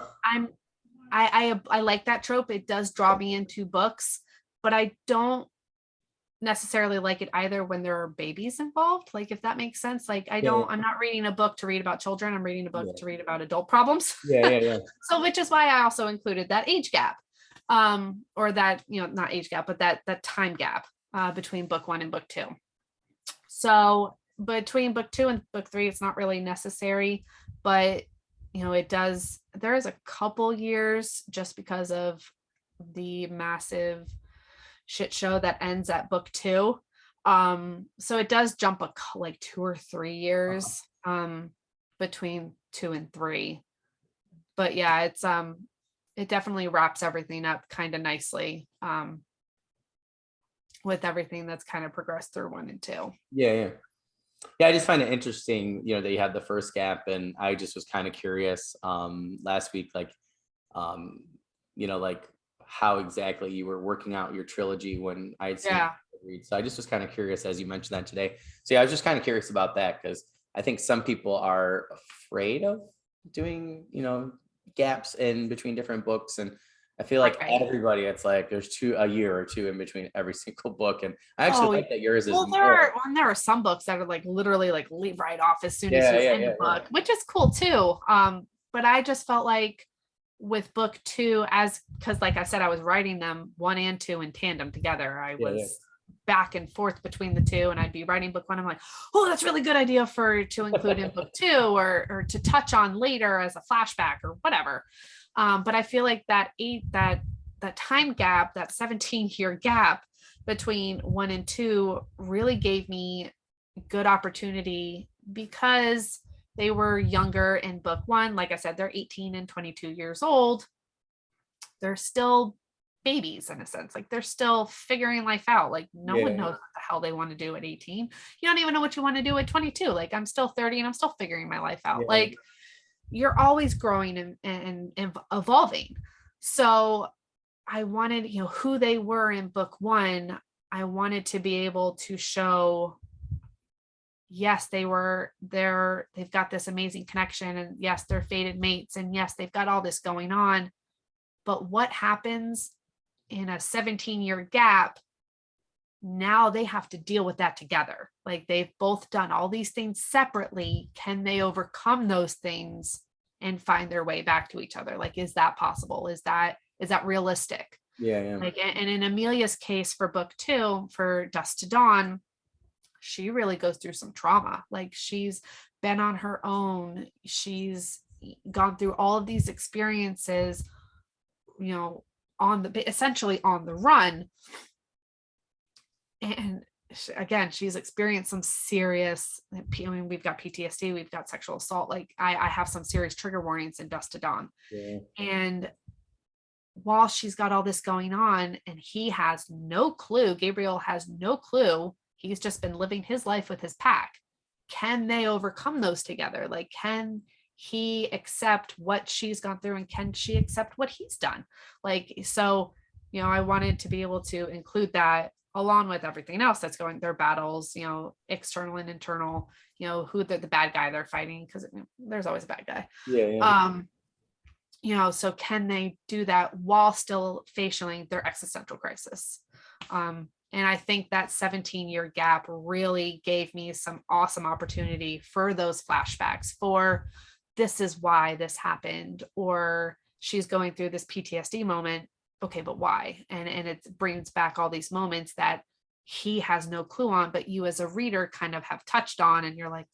Speaker 1: I like that trope. It does draw me into books, but I don't necessarily like it either when there are babies involved, like if that makes sense. Like I'm not reading a book to read about children. I'm reading a book to read about adult problems.
Speaker 2: Yeah.
Speaker 1: So which is why I also included that age gap, or that not age gap, but that time gap between book 1 and book 2. So between book 2 and book 3, it's not really necessary, but there is a couple years just because of the massive shit show that ends at book 2. So it does jump like 2 or 3 years between 2 and 3. But yeah, it's it definitely wraps everything up kind of nicely with everything that's kind of progressed through 1 and 2.
Speaker 2: Yeah, I just find it interesting, that you had the first gap, and I just was kind of curious last week, like like how exactly you were working out your trilogy when I had seen it read. So I just was kind of curious as you mentioned that today. So yeah, I was just kind of curious about that because I think some people are afraid of doing, gaps in between different books. And I feel like
Speaker 1: Right.
Speaker 2: everybody, it's like there's a year or two in between every single book. And I actually
Speaker 1: Oh,
Speaker 2: like that yours is
Speaker 1: well,
Speaker 2: more.
Speaker 1: there are some books that are like literally like leave right off as soon as
Speaker 2: Yeah,
Speaker 1: you
Speaker 2: yeah,
Speaker 1: end the
Speaker 2: yeah, yeah.
Speaker 1: book, which is cool too. But I just felt like with book two, because like I said, I was writing them one and two in tandem together. I
Speaker 2: Yeah, yeah.
Speaker 1: was back and forth between the two, and I'd be writing book one. I'm like, oh, that's a really good idea to include in book two, or to touch on later as a flashback or whatever. But I feel like that time gap, that 17-year gap between one and two, really gave me good opportunity because they were younger in book one. Like I said, they're 18 and 22 years old. They're still babies in a sense. Like they're still figuring life out. Like no one knows what the hell they want to do at 18. You don't even know what you want to do at 22. Like I'm still 30 and I'm still figuring my life out.
Speaker 2: Yeah.
Speaker 1: Like you're always growing and evolving. So I wanted, who they were in book one. I wanted to be able to show, yes, they've got this amazing connection, and yes, they're fated mates, and yes, they've got all this going on. But what happens in a 17-year gap? Now they have to deal with that together. Like they've both done all these things separately. Can they overcome those things and find their way back to each other? Like, is that possible? Is that realistic?
Speaker 2: Yeah.
Speaker 1: Like, and in Amelia's case for book two, for Dust to Dawn, she really goes through some trauma. Like she's been on her own. She's gone through all of these experiences, essentially on the run. And again, she's experienced some serious, we've got PTSD, we've got sexual assault. Like I have some serious trigger warnings in Dust to Dawn.
Speaker 2: Yeah.
Speaker 1: And while she's got all this going on and he has no clue, Gabriel has no clue, he's just been living his life with his pack. Can they overcome those together? Like, can he accept what she's gone through, and can she accept what he's done? Like, so, I wanted to be able to include that along with everything else that's going, their battles, external and internal, who the bad guy they're fighting, because there's always a bad guy.
Speaker 2: Yeah.
Speaker 1: So can they do that while still facing their existential crisis? And I think that 17-year gap really gave me some awesome opportunity for those flashbacks, for this is why this happened, or she's going through this PTSD moment. Okay, but why? And it brings back all these moments that he has no clue on, but you as a reader kind of have touched on, and you're like,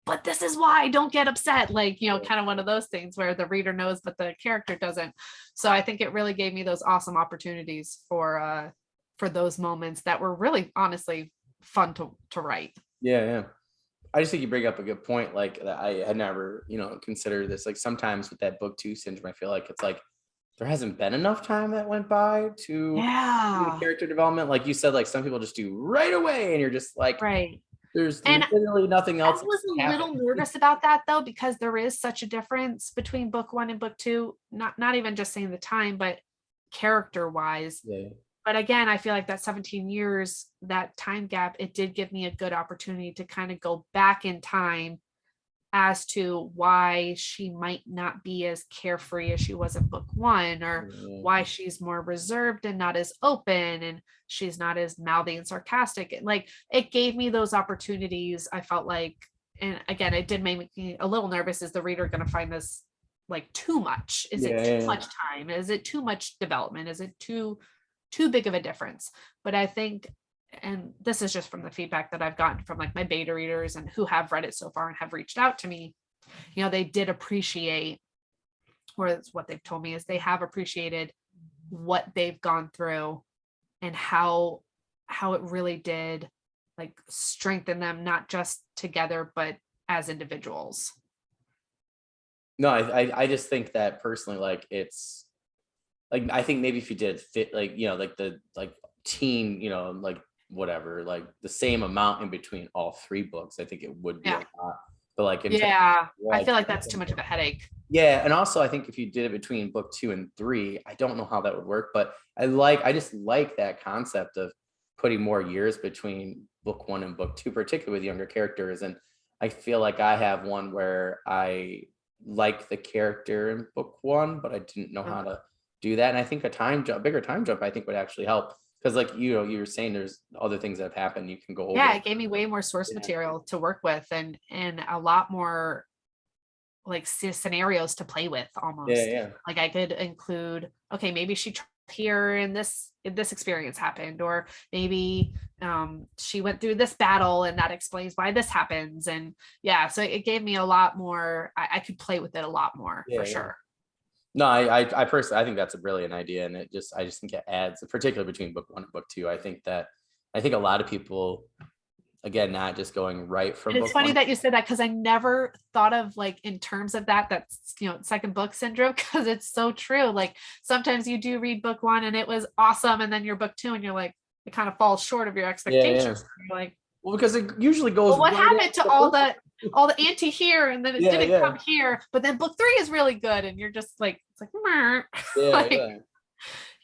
Speaker 1: but this is why, don't get upset. Like, kind of one of those things where the reader knows, but the character doesn't. So I think it really gave me those awesome opportunities for those moments that were really honestly fun to write.
Speaker 2: Yeah. I just think you bring up a good point. Like that I had never, considered this. Like sometimes with that book two syndrome, I feel like it's like there hasn't been enough time that went by to do character development. Like you said, like some people just do right away, and you're just like,
Speaker 1: right.
Speaker 2: There's
Speaker 1: And
Speaker 2: literally nothing else.
Speaker 1: I was a little nervous about that though, because there is such a difference between book one and book two. Not even just saying the time, but character wise.
Speaker 2: Yeah.
Speaker 1: But again, I feel like that 17 years, that time gap, it did give me a good opportunity to kind of go back in time as to why she might not be as carefree as she was in book one, or why she's more reserved and not as open, and she's not as mouthy and sarcastic. Like it gave me those opportunities. I felt like, and again, it did make me a little nervous. Is the reader going to find this like too much? Is it too much time? Is it too much development? Is it too big of a difference? But I think, and this is just from the feedback that I've gotten from like my beta readers and who have read it so far and have reached out to me, they did appreciate, or what they've told me is they have appreciated what they've gone through and how it really did like strengthen them, not just together, but as individuals.
Speaker 2: No, I just think that personally, like it's like, I think maybe if you did fit, like, like the, like teen, like whatever, like the same amount in between all three books, I think it would be a lot. But like,
Speaker 1: I feel like that's too much of a headache.
Speaker 2: Yeah. And also I think if you did it between book 2 and 3, I don't know how that would work, but I just like that concept of putting more years between book 1 and book 2, particularly with younger characters. And I feel like I have one where I like the character in book one, but I didn't know how to do that. And I think bigger time jump, I think would actually help. Because like, you know, you were saying there's other things that have happened you can go over.
Speaker 1: Yeah, it gave me way more source material to work with and a lot more like scenarios to play with almost. Like I could include, okay, maybe she here and this experience happened, or maybe she went through this battle and that explains why this happens. And yeah, so it gave me a lot more, I could play with it a lot more for sure.
Speaker 2: No, I personally, I think that's a brilliant idea, and I just think it adds, particularly between book one and book two. I think a lot of people, again, not just going right from.
Speaker 1: And it's funny that you said that, because I never thought of like in terms of that's, you know, second book syndrome, because it's so true. Like sometimes you do read book one and it was awesome, and then you're book two and you're like, it kind of falls short of your expectations. You're like,
Speaker 2: well, because it usually goes.
Speaker 1: Well, what happened to all the anti here, and then it didn't come here, but then book three is really good, and you're just like, it's like,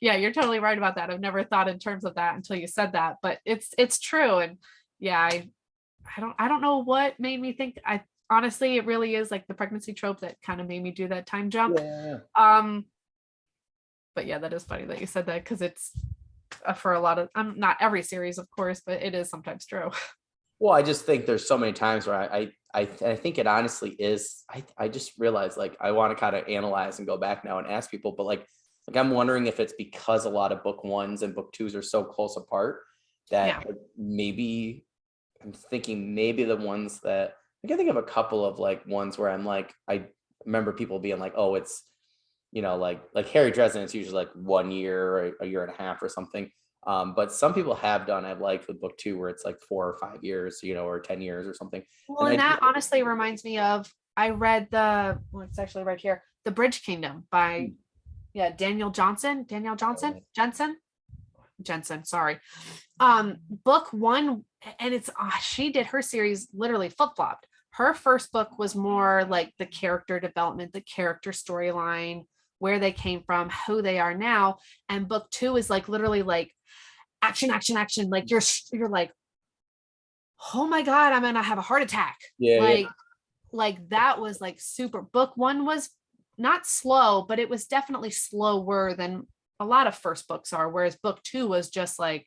Speaker 1: you're totally right about that. I've never thought in terms of that until you said that, but it's true. And yeah, I don't know what made me think. I honestly, it really is like the pregnancy trope that kind of made me do that time jump. But yeah, that is funny that you said that, because it's for a lot of, not every series, of course, but it is sometimes true.
Speaker 2: Well, I just think there's so many times where I think it honestly is. I just realized, like, I want to kind of analyze and go back now and ask people, but like I'm wondering if it's because a lot of book ones and book twos are so close apart that maybe I'm thinking maybe the ones that I can think of a couple of like ones where I'm like, I remember people being like, oh, it's, you know, like Harry Dresden, it's usually like 1 year or a year and a half or something. But some people have done, I've liked with book two where it's like 4 or 5 years, you know, or 10 years or something.
Speaker 1: Well, and that honestly reminds me of, I read it's actually right here, The Bridge Kingdom by Jensen, sorry. Book one, and it's she did her series literally flip-flopped. Her first book was more like the character development, the character storyline, where they came from, who they are now. And book two is like literally like action. Like you're like, oh my God, I'm gonna have a heart attack. Like that was like super. Book one was not slow, but it was definitely slower than a lot of first books are. Whereas book two was just like,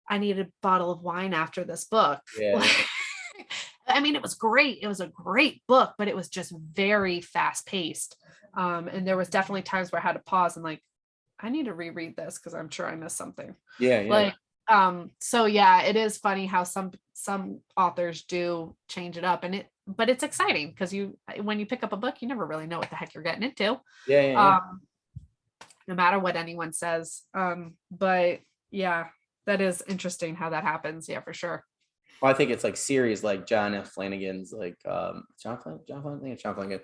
Speaker 1: I need a bottle of wine after this book. I mean, it was great. It was a great book, but it was just very fast paced. And there was definitely times where I had to pause and like, I need to reread this because I'm sure I missed something. So yeah, it is funny how some authors do change it up, but it's exciting because when you pick up a book, you never really know what the heck you're getting into. No matter what anyone says. But yeah, that is interesting how that happens. Yeah, for sure.
Speaker 2: Well, I think it's like series like John F. Flanagan's, like John Flanagan,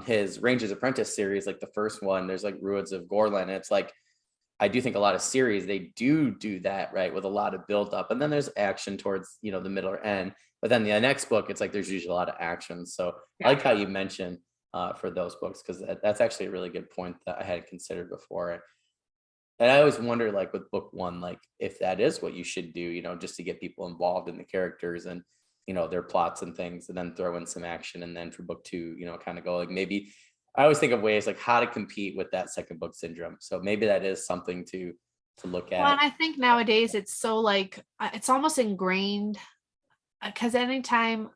Speaker 2: his Ranger's Apprentice series, like the first one, there's like Ruins of Gorlan. And it's like, I do think a lot of series, they do that, right, with a lot of build up, and then there's action towards, you know, the middle or end. But then the next book, it's like there's usually a lot of action. So I like how you mentioned for those books, because that's actually a really good point that I hadn't considered before. And I always wonder, like with book one, like if that is what you should do, you know, just to get people involved in the characters and, you know, their plots and things, and then throw in some action. And then for book two, you know, kind of go like, maybe I always think of ways like how to compete with that second book syndrome. So maybe that is something to look at.
Speaker 1: Well, and I think nowadays it's so like, it's almost ingrained, because anytime,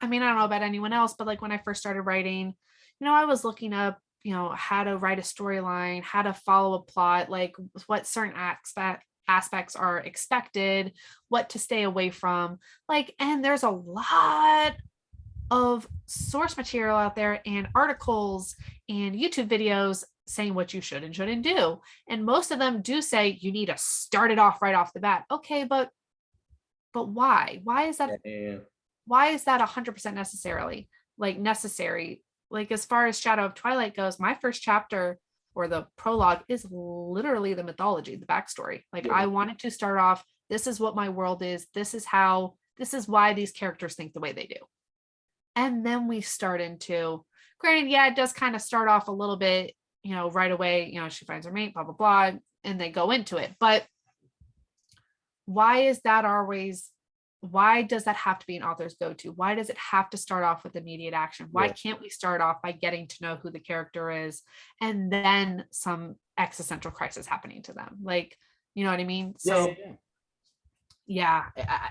Speaker 1: I mean, I don't know about anyone else, but like when I first started writing, you know, I was looking up, you know, how to write a storyline, how to follow a plot, like what certain aspects are expected, what to stay away from, like, and there's a lot of source material out there and articles and YouTube videos saying what you should and shouldn't do. And most of them do say you need to start it off right off the bat. Okay, but why? Why is that? Why is that 100% necessary? Like as far as Shadow of Twilight goes, my first chapter or the prologue is literally the mythology, the backstory. Like I wanted to start off, this is what my world is. This is why these characters think the way they do. And then we start into, granted, yeah, it does kind of start off a little bit, you know, right away, you know, she finds her mate, blah, blah, blah, and they go into it. But why is that always why does that have to be an author's go-to? Why does it have to start off with immediate action? Why can't we start off by getting to know who the character is and then some existential crisis happening to them? Like, you know what I mean? So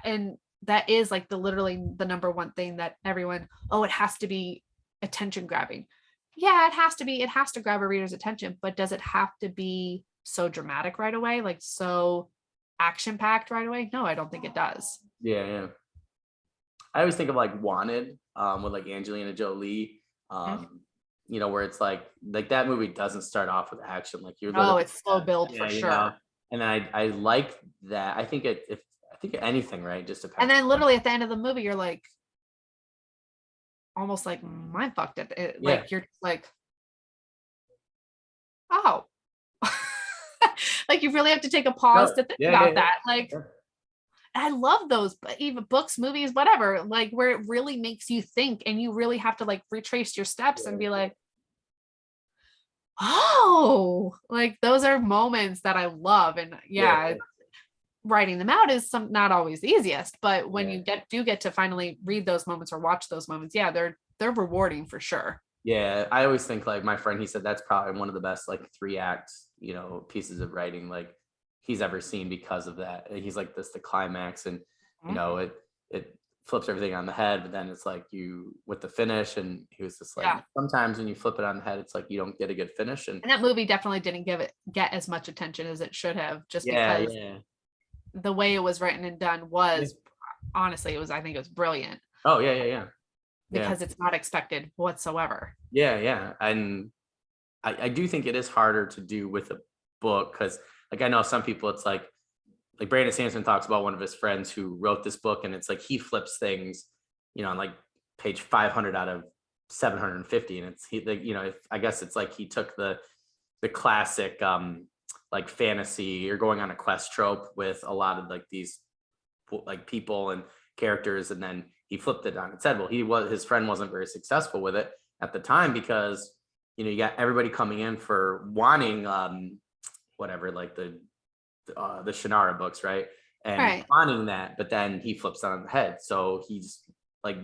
Speaker 1: and that is like literally the number one thing that everyone, it has to be attention grabbing. Yeah, it has to grab a reader's attention, but does it have to be so dramatic right away? Like so action packed right away? No, I don't think it does.
Speaker 2: Yeah. I always think of like Wanted, with like Angelina Jolie, where it's like that movie doesn't start off with action. Like you're literally,
Speaker 1: it's slow build for sure.
Speaker 2: And I like that. I think anything, right? Just depends.
Speaker 1: And then literally at the end of the movie, you're like, almost like mind fucked at it. Like you're like, oh, like you really have to take a pause to think about that. Like, I love those, even books, movies, whatever, like where it really makes you think and you really have to like retrace your steps and be like, oh, like those are moments that I love. And writing them out is not always the easiest, but when you get to finally read those moments or watch those moments, they're rewarding for sure.
Speaker 2: Yeah, I always think like my friend, he said that's probably one of the best like 3-act, pieces of writing like he's ever seen because of that. And he's like, this the climax, and it flips everything on the head, but then it's like you with the finish, and he was just like, sometimes when you flip it on the head, it's like you don't get a good finish. And
Speaker 1: that movie definitely didn't get as much attention as it should have, just because the way it was written and done was honestly, I think it was brilliant.
Speaker 2: Oh yeah.
Speaker 1: Because it's not expected whatsoever.
Speaker 2: Yeah. And I do think it is harder to do with a book, because like I know some people, it's like Brandon Sanderson talks about one of his friends who wrote this book, and it's like he flips things, on like page 500 out of 750, and it's I guess it's like he took the classic like fantasy or going on a quest trope with a lot of like these like people and characters, and then he flipped it on its head. Well, his friend wasn't very successful with it at the time, because you got everybody coming in for wanting whatever, like the Shannara books, right? And wanting that, but then he flips it on the head. So he's like,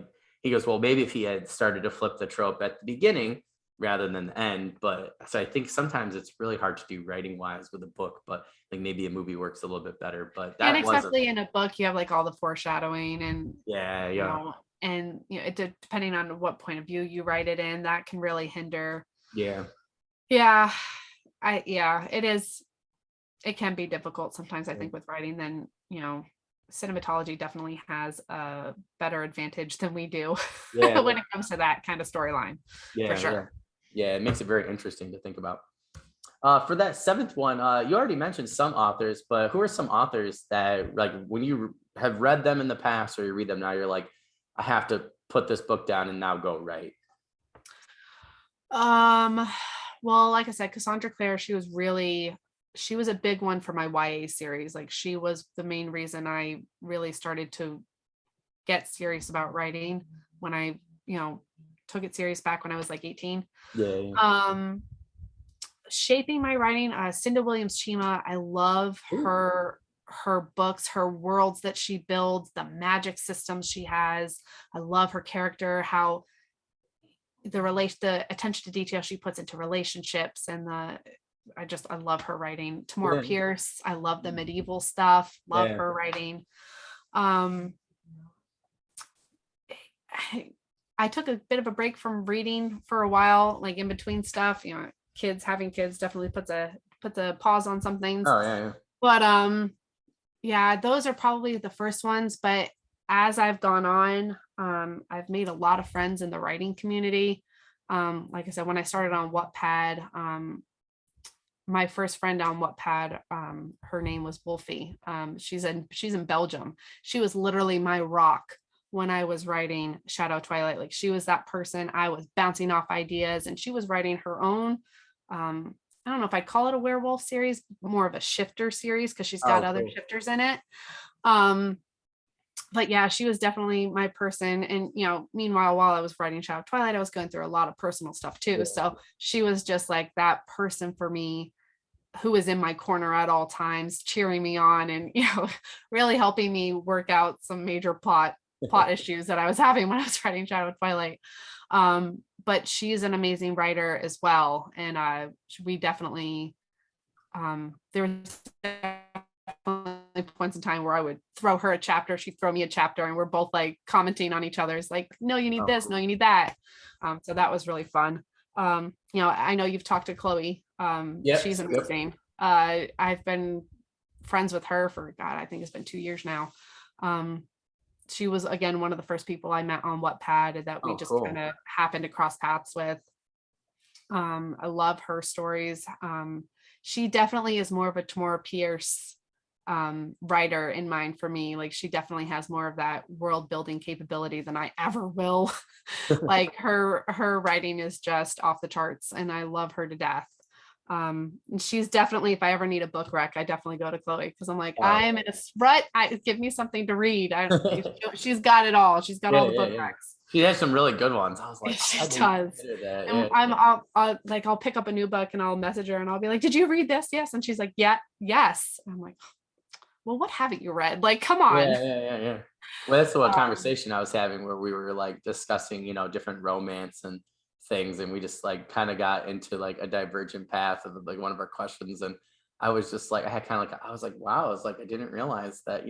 Speaker 2: he goes, well, maybe if he had started to flip the trope at the beginning rather than the end. But so I think sometimes it's really hard to do writing wise with a book, but like maybe a movie works a little bit better. But that,
Speaker 1: and especially in a book, you have like all the foreshadowing and and depending on what point of view you write it in, that can really hinder. It is. It can be difficult sometimes, I think, with writing. Then cinematology definitely has a better advantage than we do when it comes to that kind of storyline. For sure.
Speaker 2: Yeah, it makes it very interesting to think about. For that 7th one, you already mentioned some authors, but who are some authors that, like, when you have read them in the past or you read them now, you're like, I have to put this book down and now go write?
Speaker 1: Well, like I said, Cassandra Clare, she was a big one for my YA series. Like, she was the main reason I really started to get serious about writing when I, took it serious back when I was like 18. Shaping my writing, Cinda Williams-Chima, I love her books, her worlds that she builds, the magic systems she has. I love her character, how the attention to detail she puts into relationships, and I love her writing. Tamora Pierce, I love the medieval stuff. Love her writing. I took a bit of a break from reading for a while, like in between stuff. Having kids definitely puts a pause on some things. But those are probably the first ones. But as I've gone on, I've made a lot of friends in the writing community. Like I said, when I started on Wattpad, my first friend on Wattpad, her name was Wolfie. She's in Belgium. She was literally my rock when I was writing Shadow Twilight. Like, she was that person. I was bouncing off ideas, and she was writing her own. I don't know if I'd call it a werewolf series, more of a shifter series, because she's got other shifters in it. But yeah, she was definitely my person. And, meanwhile, while I was writing Shadow Twilight, I was going through a lot of personal stuff too. So she was just like that person for me who is in my corner at all times, cheering me on and, really helping me work out some major plot issues that I was having when I was writing Shadow of Twilight. But she's an amazing writer as well. And we definitely, there was definitely points in time where I would throw her a chapter, she'd throw me a chapter, and we're both like commenting on each other's like, no, you need this, no, you need that. So that was really fun. I know you've talked to Chloe. She's amazing. I've been friends with her for, God, I think it's been 2 years now. She was, again, one of the first people I met on Wattpad that we just kind of happened to cross paths with. I love her stories. She definitely is more of a Tamora Pierce writer in mind for me. Like, she definitely has more of that world building capability than I ever will. Like, her writing is just off the charts, and I love her to death. And she's definitely, if I ever need a book rec, I definitely go to Chloe, because I'm like, I'm in a rut. Give me something to read. She's got it all. She's got all the book recs.
Speaker 2: She has some really good ones. I was like,
Speaker 1: she does. And I'll pick up a new book and I'll message her and I'll be like, did you read this? Yes. And she's like, yeah, yes. I'm like, well, what haven't you read? Like, come on.
Speaker 2: Yeah. Well, that's what conversation I was having, where we were like discussing, different romance and things, and we just like kind of got into like a divergent path of like one of our questions. And I was just like, I was like, wow, I was like, I didn't realize that,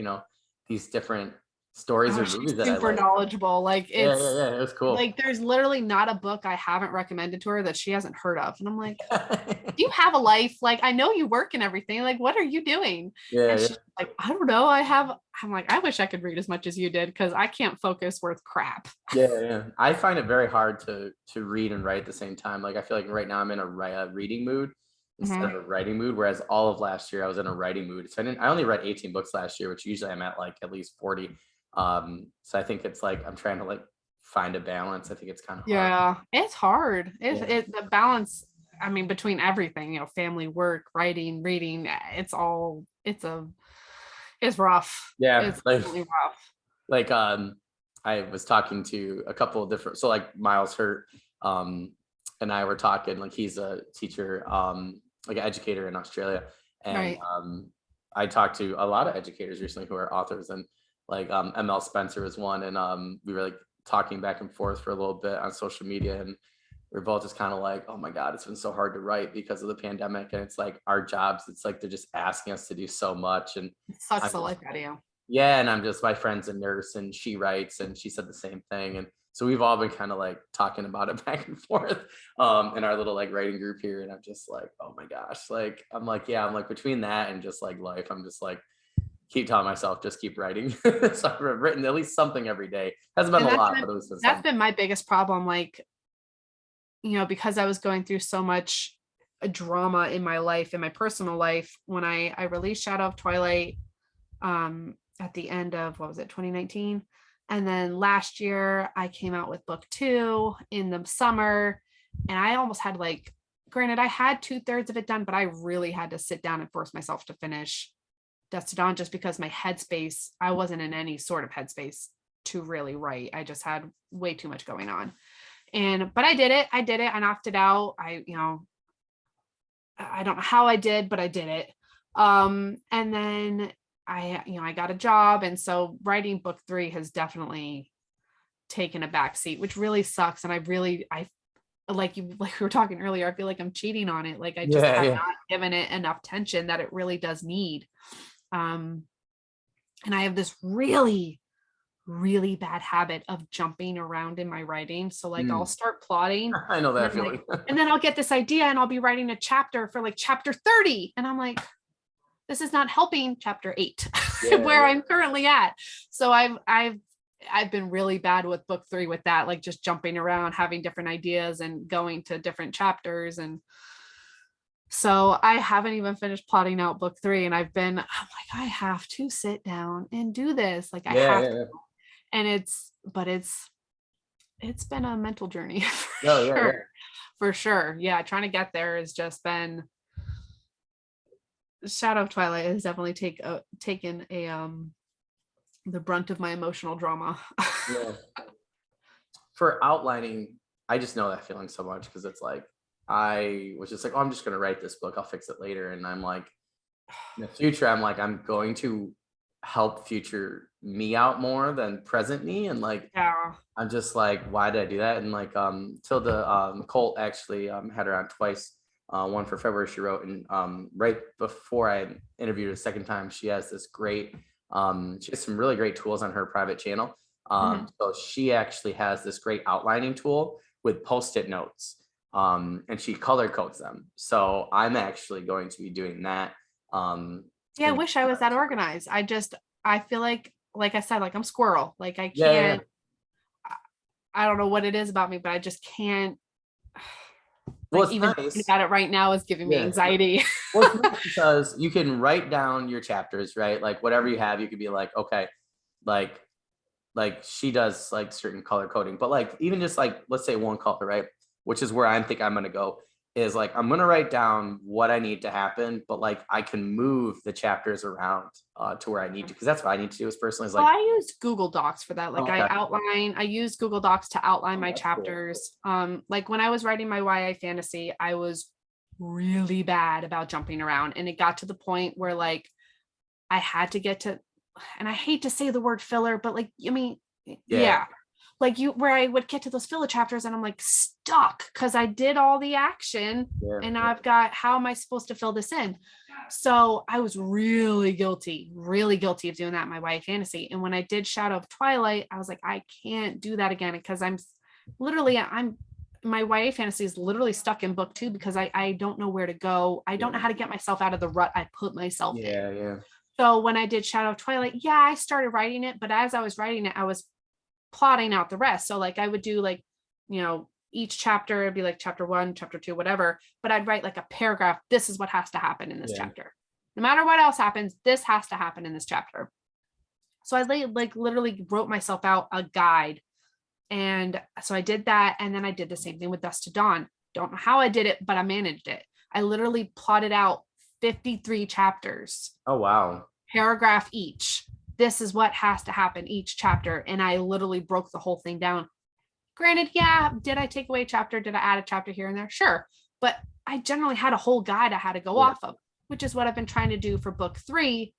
Speaker 2: these different stories or movies that I like.
Speaker 1: Super knowledgeable. Like, it's
Speaker 2: it was cool.
Speaker 1: Like, there's literally not a book I haven't recommended to her that she hasn't heard of. And I'm like, do you have a life? Like, I know you work and everything. Like, what are you doing? And she's like, I don't know. I'm like, I wish I could read as much as you did, because I can't focus worth crap.
Speaker 2: Yeah. I find it very hard to read and write at the same time. Like, I feel like right now I'm in a reading mood instead of a writing mood, whereas all of last year I was in a writing mood. So I only read 18 books last year, which usually I'm at like at least 40. So I think it's like I'm trying to like find a balance. I think it's kind of hard.
Speaker 1: Yeah, it's hard. The balance, I mean, between everything, family, work, writing, reading, it's rough.
Speaker 2: Yeah,
Speaker 1: it's really rough.
Speaker 2: Like, I was talking to a couple of different, so like Miles Hurt, and I were talking, like, he's a teacher, like an educator in Australia. And I talked to a lot of educators recently who are authors, and like ML Spencer was one, and we were like talking back and forth for a little bit on social media, and we're both just kind of like, oh my God, it's been so hard to write because of the pandemic. And it's like our jobs, it's like they're just asking us to do so much, and
Speaker 1: it sucks the life out of you.
Speaker 2: Yeah, and my friend's a nurse and she writes, and she said the same thing. And so we've all been kind of like talking about it back and forth in our little like writing group here. And I'm just like, oh my gosh, like I'm like between that and just like life, I'm just like keep telling myself, just keep writing. So I've written at least something every day. Hasn't been a lot, but that's
Speaker 1: been my biggest problem. Like, because I was going through so much drama in my life, in my personal life, when I released Shadow of Twilight at the end of, 2019. And then last year I came out with book 2 in the summer, and I almost had, like, granted, I had 2/3 of it done, but I really had to sit down and force myself to finish Dusk to Dawn, just because my headspace, I wasn't in any sort of headspace to really write. I just had way too much going on. But I did it. I knocked it out. I don't know how I did, but I did it. And then I got a job. And so writing book 3 has definitely taken a back seat, which really sucks. And I like we were talking earlier, I feel like I'm cheating on it. Like, I just have not given it enough attention that it really does need. And I have this really, really bad habit of jumping around in my writing. So like I'll start plotting.
Speaker 2: I know that feeling.
Speaker 1: And then I'll get this idea and I'll be writing a chapter for like chapter 30. And I'm like, this is not helping chapter 8 where I'm currently at. So I've been really bad with book 3 with that, like just jumping around, having different ideas and going to different chapters. And so I haven't even finished plotting out book 3. And I'm like, I have to sit down and do this. Like I have to. And it's been a mental journey for sure. Yeah. Trying to get there has just been, Shadow of Twilight has definitely taken the brunt of my emotional drama.
Speaker 2: For outlining, I just know that feeling so much, because it's like I was just like, oh, I'm just gonna write this book. I'll fix it later. And I'm like, in the future, I'm like, I'm going to help future me out more than present me. And like,
Speaker 1: Yeah.
Speaker 2: I'm just like, why did I do that? And like, Tilda Colt actually had her on twice. One for February she wrote, and right before I interviewed her the second time, she has this great, she has some really great tools on her private channel. So she actually has this great outlining tool with post-it notes, and she color codes them. So I'm actually going to be doing that.
Speaker 1: Yeah, I wish I was that organized. I feel like I said, like I'm squirrel. Like I
Speaker 2: Yeah,
Speaker 1: can't, I don't know what it is about me, but I just can't.
Speaker 2: well,
Speaker 1: Like
Speaker 2: it's
Speaker 1: even thinking
Speaker 2: nice.
Speaker 1: about it right now is giving me
Speaker 2: Yeah.
Speaker 1: anxiety.
Speaker 2: Well, it's nice because you can write down your chapters, right? Like whatever you have, you could be like, okay, like she does like certain color coding, but like even just like let's say one color, right? Which is where I think I'm gonna go, is like I'm gonna write down what I need to happen, but like I can move the chapters around to where I need to, because that's what I need to do as personally is
Speaker 1: Well,
Speaker 2: like,
Speaker 1: I use Google Docs for that. Like
Speaker 2: okay,
Speaker 1: I use Google Docs to outline
Speaker 2: oh,
Speaker 1: my
Speaker 2: that's cool.
Speaker 1: chapters. Like when I was writing my YA fantasy, I was really bad about jumping around. And it got to the point where like I had to get to, and I hate to say the word filler, but like, I mean, yeah. Like where I would get to those filler chapters and I'm like stuck because I did all the action and now I've got, how am I supposed to fill this in? So I was really guilty of doing that in my YA fantasy. And when I did Shadow of Twilight, I was like, I can't do that again because I'm my YA fantasy is literally stuck in book 2 because I don't know where to go. I don't know how to get myself out of the rut I put myself in.
Speaker 2: Yeah.
Speaker 1: So when I did Shadow of Twilight, yeah, I started writing it, but as I was writing it, I was plotting out the rest. So like I would do like, each chapter would be like chapter 1, chapter 2, whatever, but I'd write like a paragraph. This is what has to happen in this chapter. No matter what else happens, this has to happen in this chapter. So I like literally wrote myself out a guide. And so I did that. And then I did the same thing with Dust to Dawn. Don't know how I did it, but I managed it. I literally plotted out 53 chapters.
Speaker 2: Oh, wow.
Speaker 1: Paragraph each. This is what has to happen each chapter. And I literally broke the whole thing down. Granted, yeah, did I take away a chapter? Did I add a chapter here and there? Sure. But I generally had a whole guide I had to go off of, which is what I've been trying to do for book 3.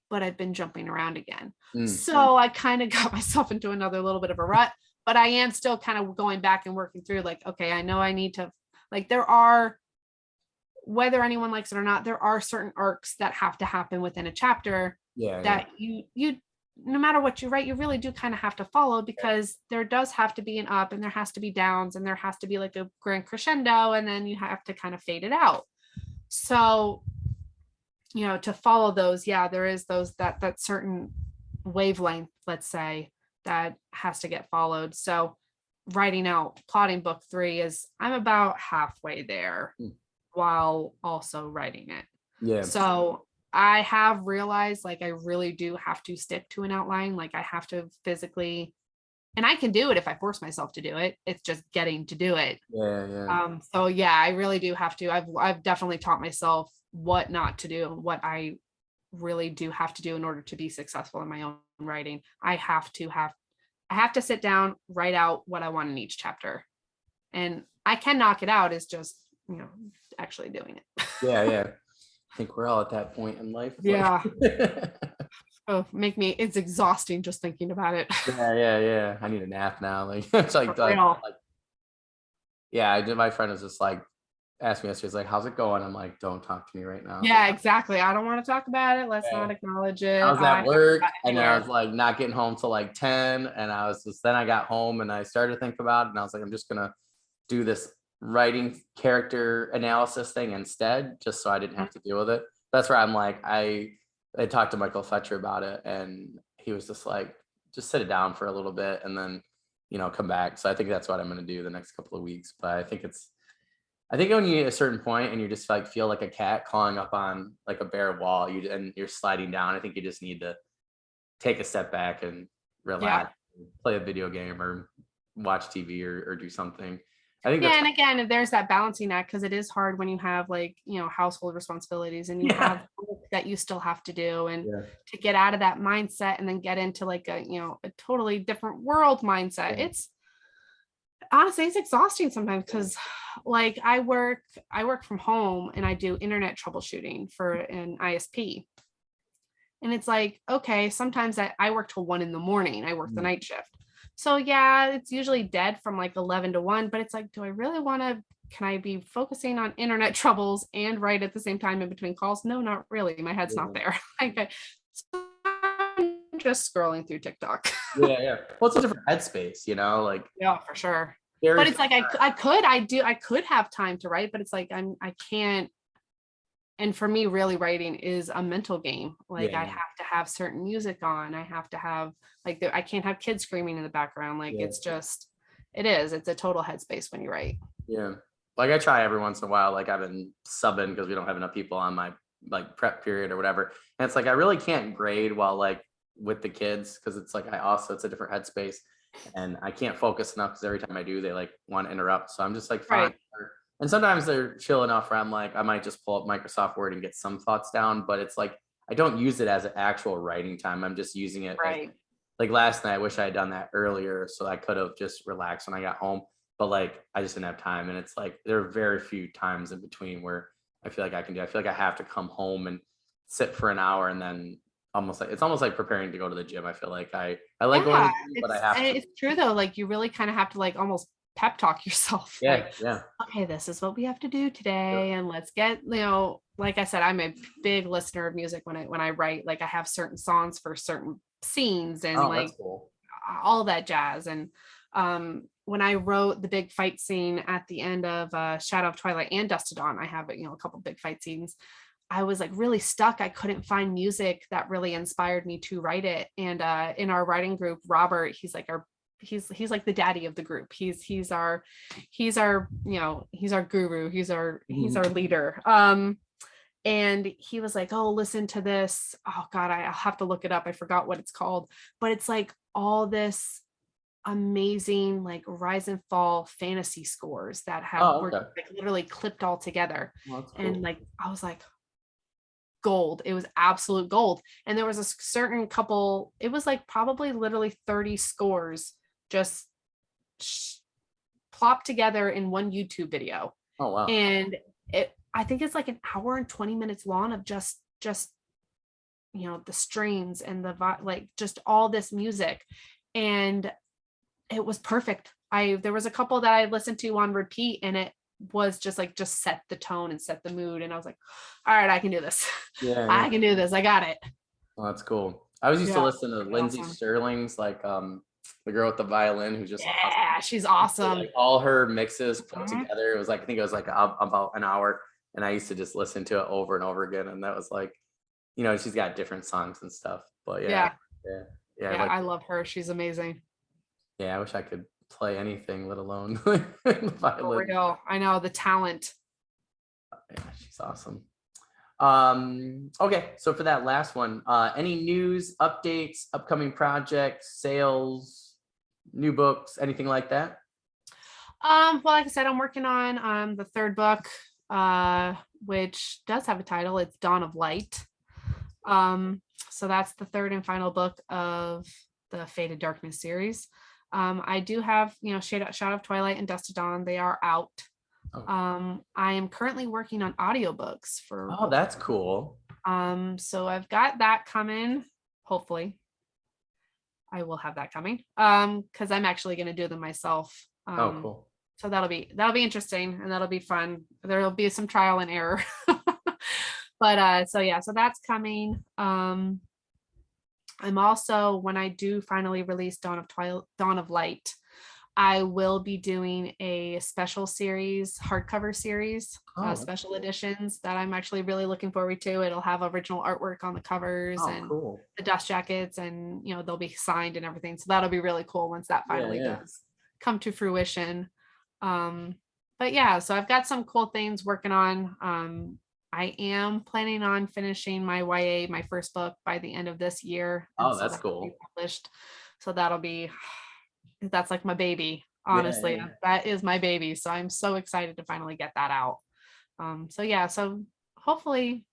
Speaker 1: But I've been jumping around again. So I kind of got myself into another little bit of a rut, but I am still kind of going back and working through like, okay, I know I need to, like, there are, whether anyone likes it or not, there are certain arcs that have to happen within a chapter that you no matter what you write, you really do kind of have to follow, because there does have to be an up and there has to be downs and there has to be like a grand crescendo, and then you have to kind of fade it out. So, to follow those, there is that certain wavelength, let's say, that has to get followed. So plotting book 3 is, I'm about halfway there while also writing it. Yeah. So I have realized like I really do have to stick to an outline. Like I have to physically, and I can do it if I force myself to do it. It's just getting to do it. So yeah, I really do have to. I've definitely taught myself what not to do and what I really do have to do in order to be successful in my own writing. I have to sit down, write out what I want in each chapter. And I can knock it out, is just, actually doing it.
Speaker 2: Yeah. I think we're all at that point in life.
Speaker 1: Yeah. It's exhausting just thinking about it.
Speaker 2: Yeah. I need a nap now. Like it's like yeah, I did. My friend was just like, asked me yesterday, like, how's it going? I'm like, don't talk to me right now.
Speaker 1: Yeah, exactly. I don't want to talk about it. Let's not acknowledge it.
Speaker 2: I was at work and I was like not getting home till like 10. And then I got home and I started to think about it. And I was like, I'm just going to do this writing character analysis thing instead, just so I didn't have to deal with it. That's where I'm like, I talked to Michael Fletcher about it, and he was just like, just sit it down for a little bit and then, come back. So I think that's what I'm going to do the next couple of weeks. But I think when you get a certain point and you just like feel like a cat clawing up on like a bare wall, and you're sliding down, I think you just need to take a step back and relax, play a video game or watch TV or do something. I think
Speaker 1: and again, there's that balancing act, because it is hard when you have like, household responsibilities and you have work that you still have to do, and to get out of that mindset and then get into like a totally different world mindset. honestly, it's exhausting sometimes because like I work from home and I do internet troubleshooting for an ISP. And it's like, okay, sometimes I work till 1 a.m. I work the
Speaker 2: Mm.
Speaker 1: night shift. So yeah, it's usually dead from like 11 to 1, but it's like, do I really want to? Can I be focusing on internet troubles and write at the same time in between calls? No, not really. My head's not
Speaker 2: Yeah.
Speaker 1: there. So I'm just scrolling through TikTok.
Speaker 2: Yeah, yeah. Well, it's a different headspace, like
Speaker 1: Yeah, for sure.
Speaker 2: very.
Speaker 1: But it's like I could have time to write, but it's like I can't. And for me, really writing is a mental game. Like I
Speaker 2: Yeah,
Speaker 1: have to have certain music on. I have to have like I can't have kids screaming in the background. Like
Speaker 2: yeah,
Speaker 1: it's a total headspace when you write.
Speaker 2: yeah. Like I try every once in a while. Like I've been subbing because we don't have enough people on my like prep period or whatever. And it's like I really can't grade while like with the kids because it's like it's a different headspace and I can't focus enough because every time I do, they like want to interrupt. So I'm just like fine.
Speaker 1: Right.
Speaker 2: And sometimes they're chill enough where I'm like, I might just pull up Microsoft Word and get some thoughts down, but it's like I don't use it as an actual writing time. I'm just using it as
Speaker 1: Right.
Speaker 2: like last night. I wish I had done that earlier so I could have just relaxed when I got home. But like I just didn't have time. And it's like there are very few times in between where I feel like I can do. I feel like I have to come home and sit for an hour and then it's almost like preparing to go to the gym. I feel like I like going to
Speaker 1: Yeah.
Speaker 2: the gym, but I have to.
Speaker 1: It's true though. Like you really kind of have to like almost pep talk yourself.
Speaker 2: Yeah,
Speaker 1: Like,
Speaker 2: yeah.
Speaker 1: okay, this is what we have to do
Speaker 2: Yep.
Speaker 1: today. And let's get, like I said, I'm a big listener of music when I write. Like I have certain songs for certain scenes and
Speaker 2: Oh, that's
Speaker 1: like
Speaker 2: cool.
Speaker 1: all that jazz. And when I wrote the big fight scene at the end of Shadow of Twilight and Dust to Dawn, I have a couple big fight scenes. I was like really stuck. I couldn't find music that really inspired me to write it. And in our writing group, Robert, he's like he's like the daddy of the group. He's our he's our guru. He's our leader. And he was like, oh, listen to this. Oh God, I'll have to look it up. I forgot what it's called, but it's like all this amazing like rise and fall fantasy scores that
Speaker 2: Oh,
Speaker 1: were
Speaker 2: okay.
Speaker 1: like literally clipped all together.
Speaker 2: Well, that's
Speaker 1: And
Speaker 2: cool.
Speaker 1: like I was like, gold. It was absolute gold. And there was a certain couple, it was like probably literally 30 scores just plopped together in one YouTube video.
Speaker 2: Oh, wow.
Speaker 1: And I think it's like an hour and 20 minutes long of just the strings and like just all this music. And it was perfect. There was a couple that I listened to on repeat and it was just set the tone and set the mood. And I was like, all right, I can do this.
Speaker 2: Yeah, yeah.
Speaker 1: I can do this. I got it.
Speaker 2: Well, that's cool. I was used to
Speaker 1: Yeah.
Speaker 2: listen to Lindsay
Speaker 1: Awesome.
Speaker 2: Sterling's like the girl with the violin who's just awesome.
Speaker 1: Yeah, she's awesome.
Speaker 2: Like all her mixes put
Speaker 1: Mhm.
Speaker 2: together. It was like I think it was like about an hour, and I used to just listen to it over and over again. And that was like, she's got different songs and stuff. But
Speaker 1: Yeah.
Speaker 2: yeah, yeah.
Speaker 1: Yeah,
Speaker 2: Like
Speaker 1: I love her. She's amazing.
Speaker 2: yeah, I wish I could play anything, let alone the
Speaker 1: For
Speaker 2: violin.
Speaker 1: real. I know the talent.
Speaker 2: Yeah, she's awesome. Okay, so for that last one, any news, updates, upcoming projects, sales, new books, anything like that?
Speaker 1: Well, like I said, I'm working on the third book, which does have a title. It's Dawn of Light. So that's the third and final book of the Faded Darkness series. I do have, Shadow of Twilight and Dust to Dawn. They are out.
Speaker 2: Oh.
Speaker 1: I am currently working on audiobooks for
Speaker 2: Oh, that's cool.
Speaker 1: so I've got that coming. Hopefully I will have that coming. Because I'm actually going to do them myself.
Speaker 2: Oh, cool.
Speaker 1: So that'll be interesting and that'll be fun. There'll be some trial and error. But so that's coming. I'm also, when I do finally release Dawn of Light, I will be doing a special series, hardcover series, special editions that I'm actually really looking forward to. It'll have original artwork on the covers and
Speaker 2: cool.
Speaker 1: the dust jackets, and they'll be signed and everything. So that'll be really cool once that finally does come to fruition. But yeah, so I've got some cool things working on. I am planning on finishing my YA, my first book, by the end of this year.
Speaker 2: Oh,
Speaker 1: so
Speaker 2: that's
Speaker 1: that'll be
Speaker 2: cool.
Speaker 1: published. So that's like my baby.
Speaker 2: Yeah,
Speaker 1: Honestly,
Speaker 2: yeah.
Speaker 1: that is my baby. So I'm so excited to finally get that out. So hopefully,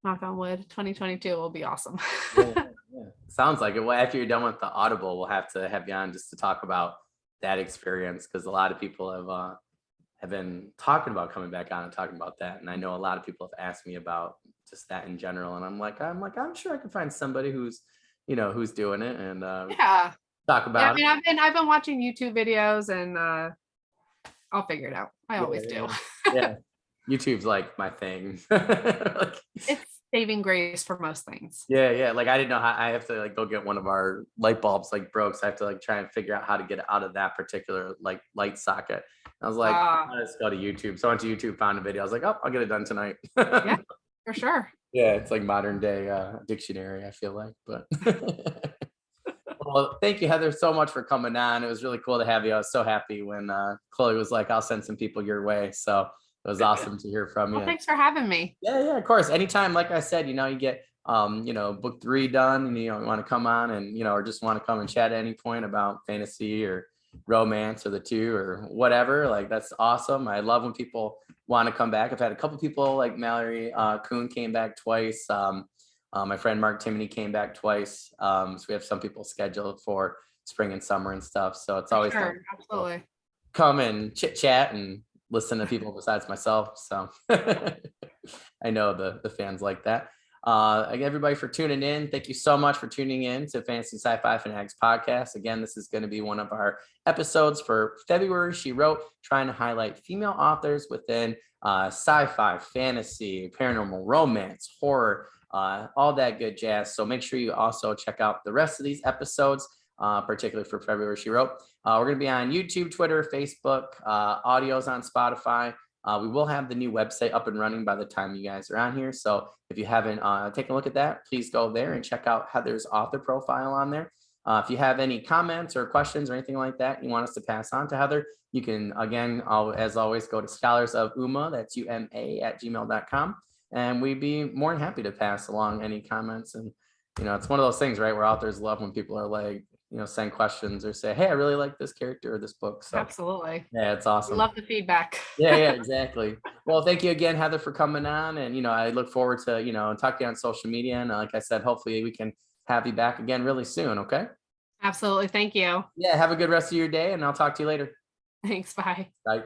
Speaker 1: knock on wood, 2022 will be awesome.
Speaker 2: Yeah. Sounds like it. Well, after you're done with the Audible, we'll have to have you on just to talk about that experience, because a lot of people have been talking about coming back on and talking about that. And I know a lot of people have asked me about just that in general. And I'm like, I'm sure I can find somebody who's, who's doing it, and
Speaker 1: Yeah.
Speaker 2: talk
Speaker 1: Yeah, I
Speaker 2: about
Speaker 1: mean,
Speaker 2: it.
Speaker 1: I've been watching YouTube videos, and I'll figure it out. I
Speaker 2: Yeah,
Speaker 1: always do.
Speaker 2: yeah. YouTube's like my thing. Like,
Speaker 1: It's saving grace for most things.
Speaker 2: yeah. Like I didn't know how I have to like go get one of our light bulbs like broke. So I have to like try and figure out how to get it out of that particular like light socket. I was like, let's go to YouTube. So I went to YouTube, found a video. I was like, oh, I'll get it done tonight.
Speaker 1: Yeah, for sure.
Speaker 2: Yeah, it's like modern day dictionary, I feel like. But well, thank you, Heather, so much for coming on. It was really cool to have you. I was so happy when Chloe was like, I'll send some people your way. So it was awesome to hear from you.
Speaker 1: Well, thanks for having me.
Speaker 2: Yeah, of course. Anytime, like I said, you get book 3 done, and you want to come on, and or just want to come and chat at any point about fantasy or romance or the two or whatever, like that's awesome. I love when people want to come back. I've had a couple people like Mallory Kuhn came back twice. My friend Mark Timoney came back twice. So we have some people scheduled for spring and summer and stuff. So it's always
Speaker 1: Sure, absolutely.
Speaker 2: come and chit chat and listen to people besides myself. So I know the fans like that. Again, everybody for tuning in. Thank you so much for tuning in to Fantasy Sci-Fi Fanatics podcast. Again, this is going to be one of our episodes for February. She wrote, trying to highlight female authors within sci-fi, fantasy, paranormal, romance, horror, all that good jazz. So make sure you also check out the rest of these episodes, particularly for February. She wrote. We're going to be on YouTube, Twitter, Facebook, audios on Spotify. We will have the new website up and running by the time you guys are on here. So if you haven't taken a look at that, please go there and check out Heather's author profile on there. If you have any comments or questions or anything like that you want us to pass on to Heather, you can, again, as always, go to Scholars of Uma, that's UMA @gmail.com. And we'd be more than happy to pass along any comments. And, it's one of those things, right, where authors love when people are like, send questions or say, hey, I really like this character or this book. So
Speaker 1: Absolutely.
Speaker 2: yeah, it's awesome.
Speaker 1: Love the feedback.
Speaker 2: Yeah, exactly. Well, thank you again, Heather, for coming on. And, I look forward to, talking to you on social media. And like I said, hopefully we can have you back again really soon. Okay.
Speaker 1: Absolutely. Thank you.
Speaker 2: Yeah. Have a good rest of your day, and I'll talk to you later.
Speaker 1: Thanks. Bye.
Speaker 2: Bye.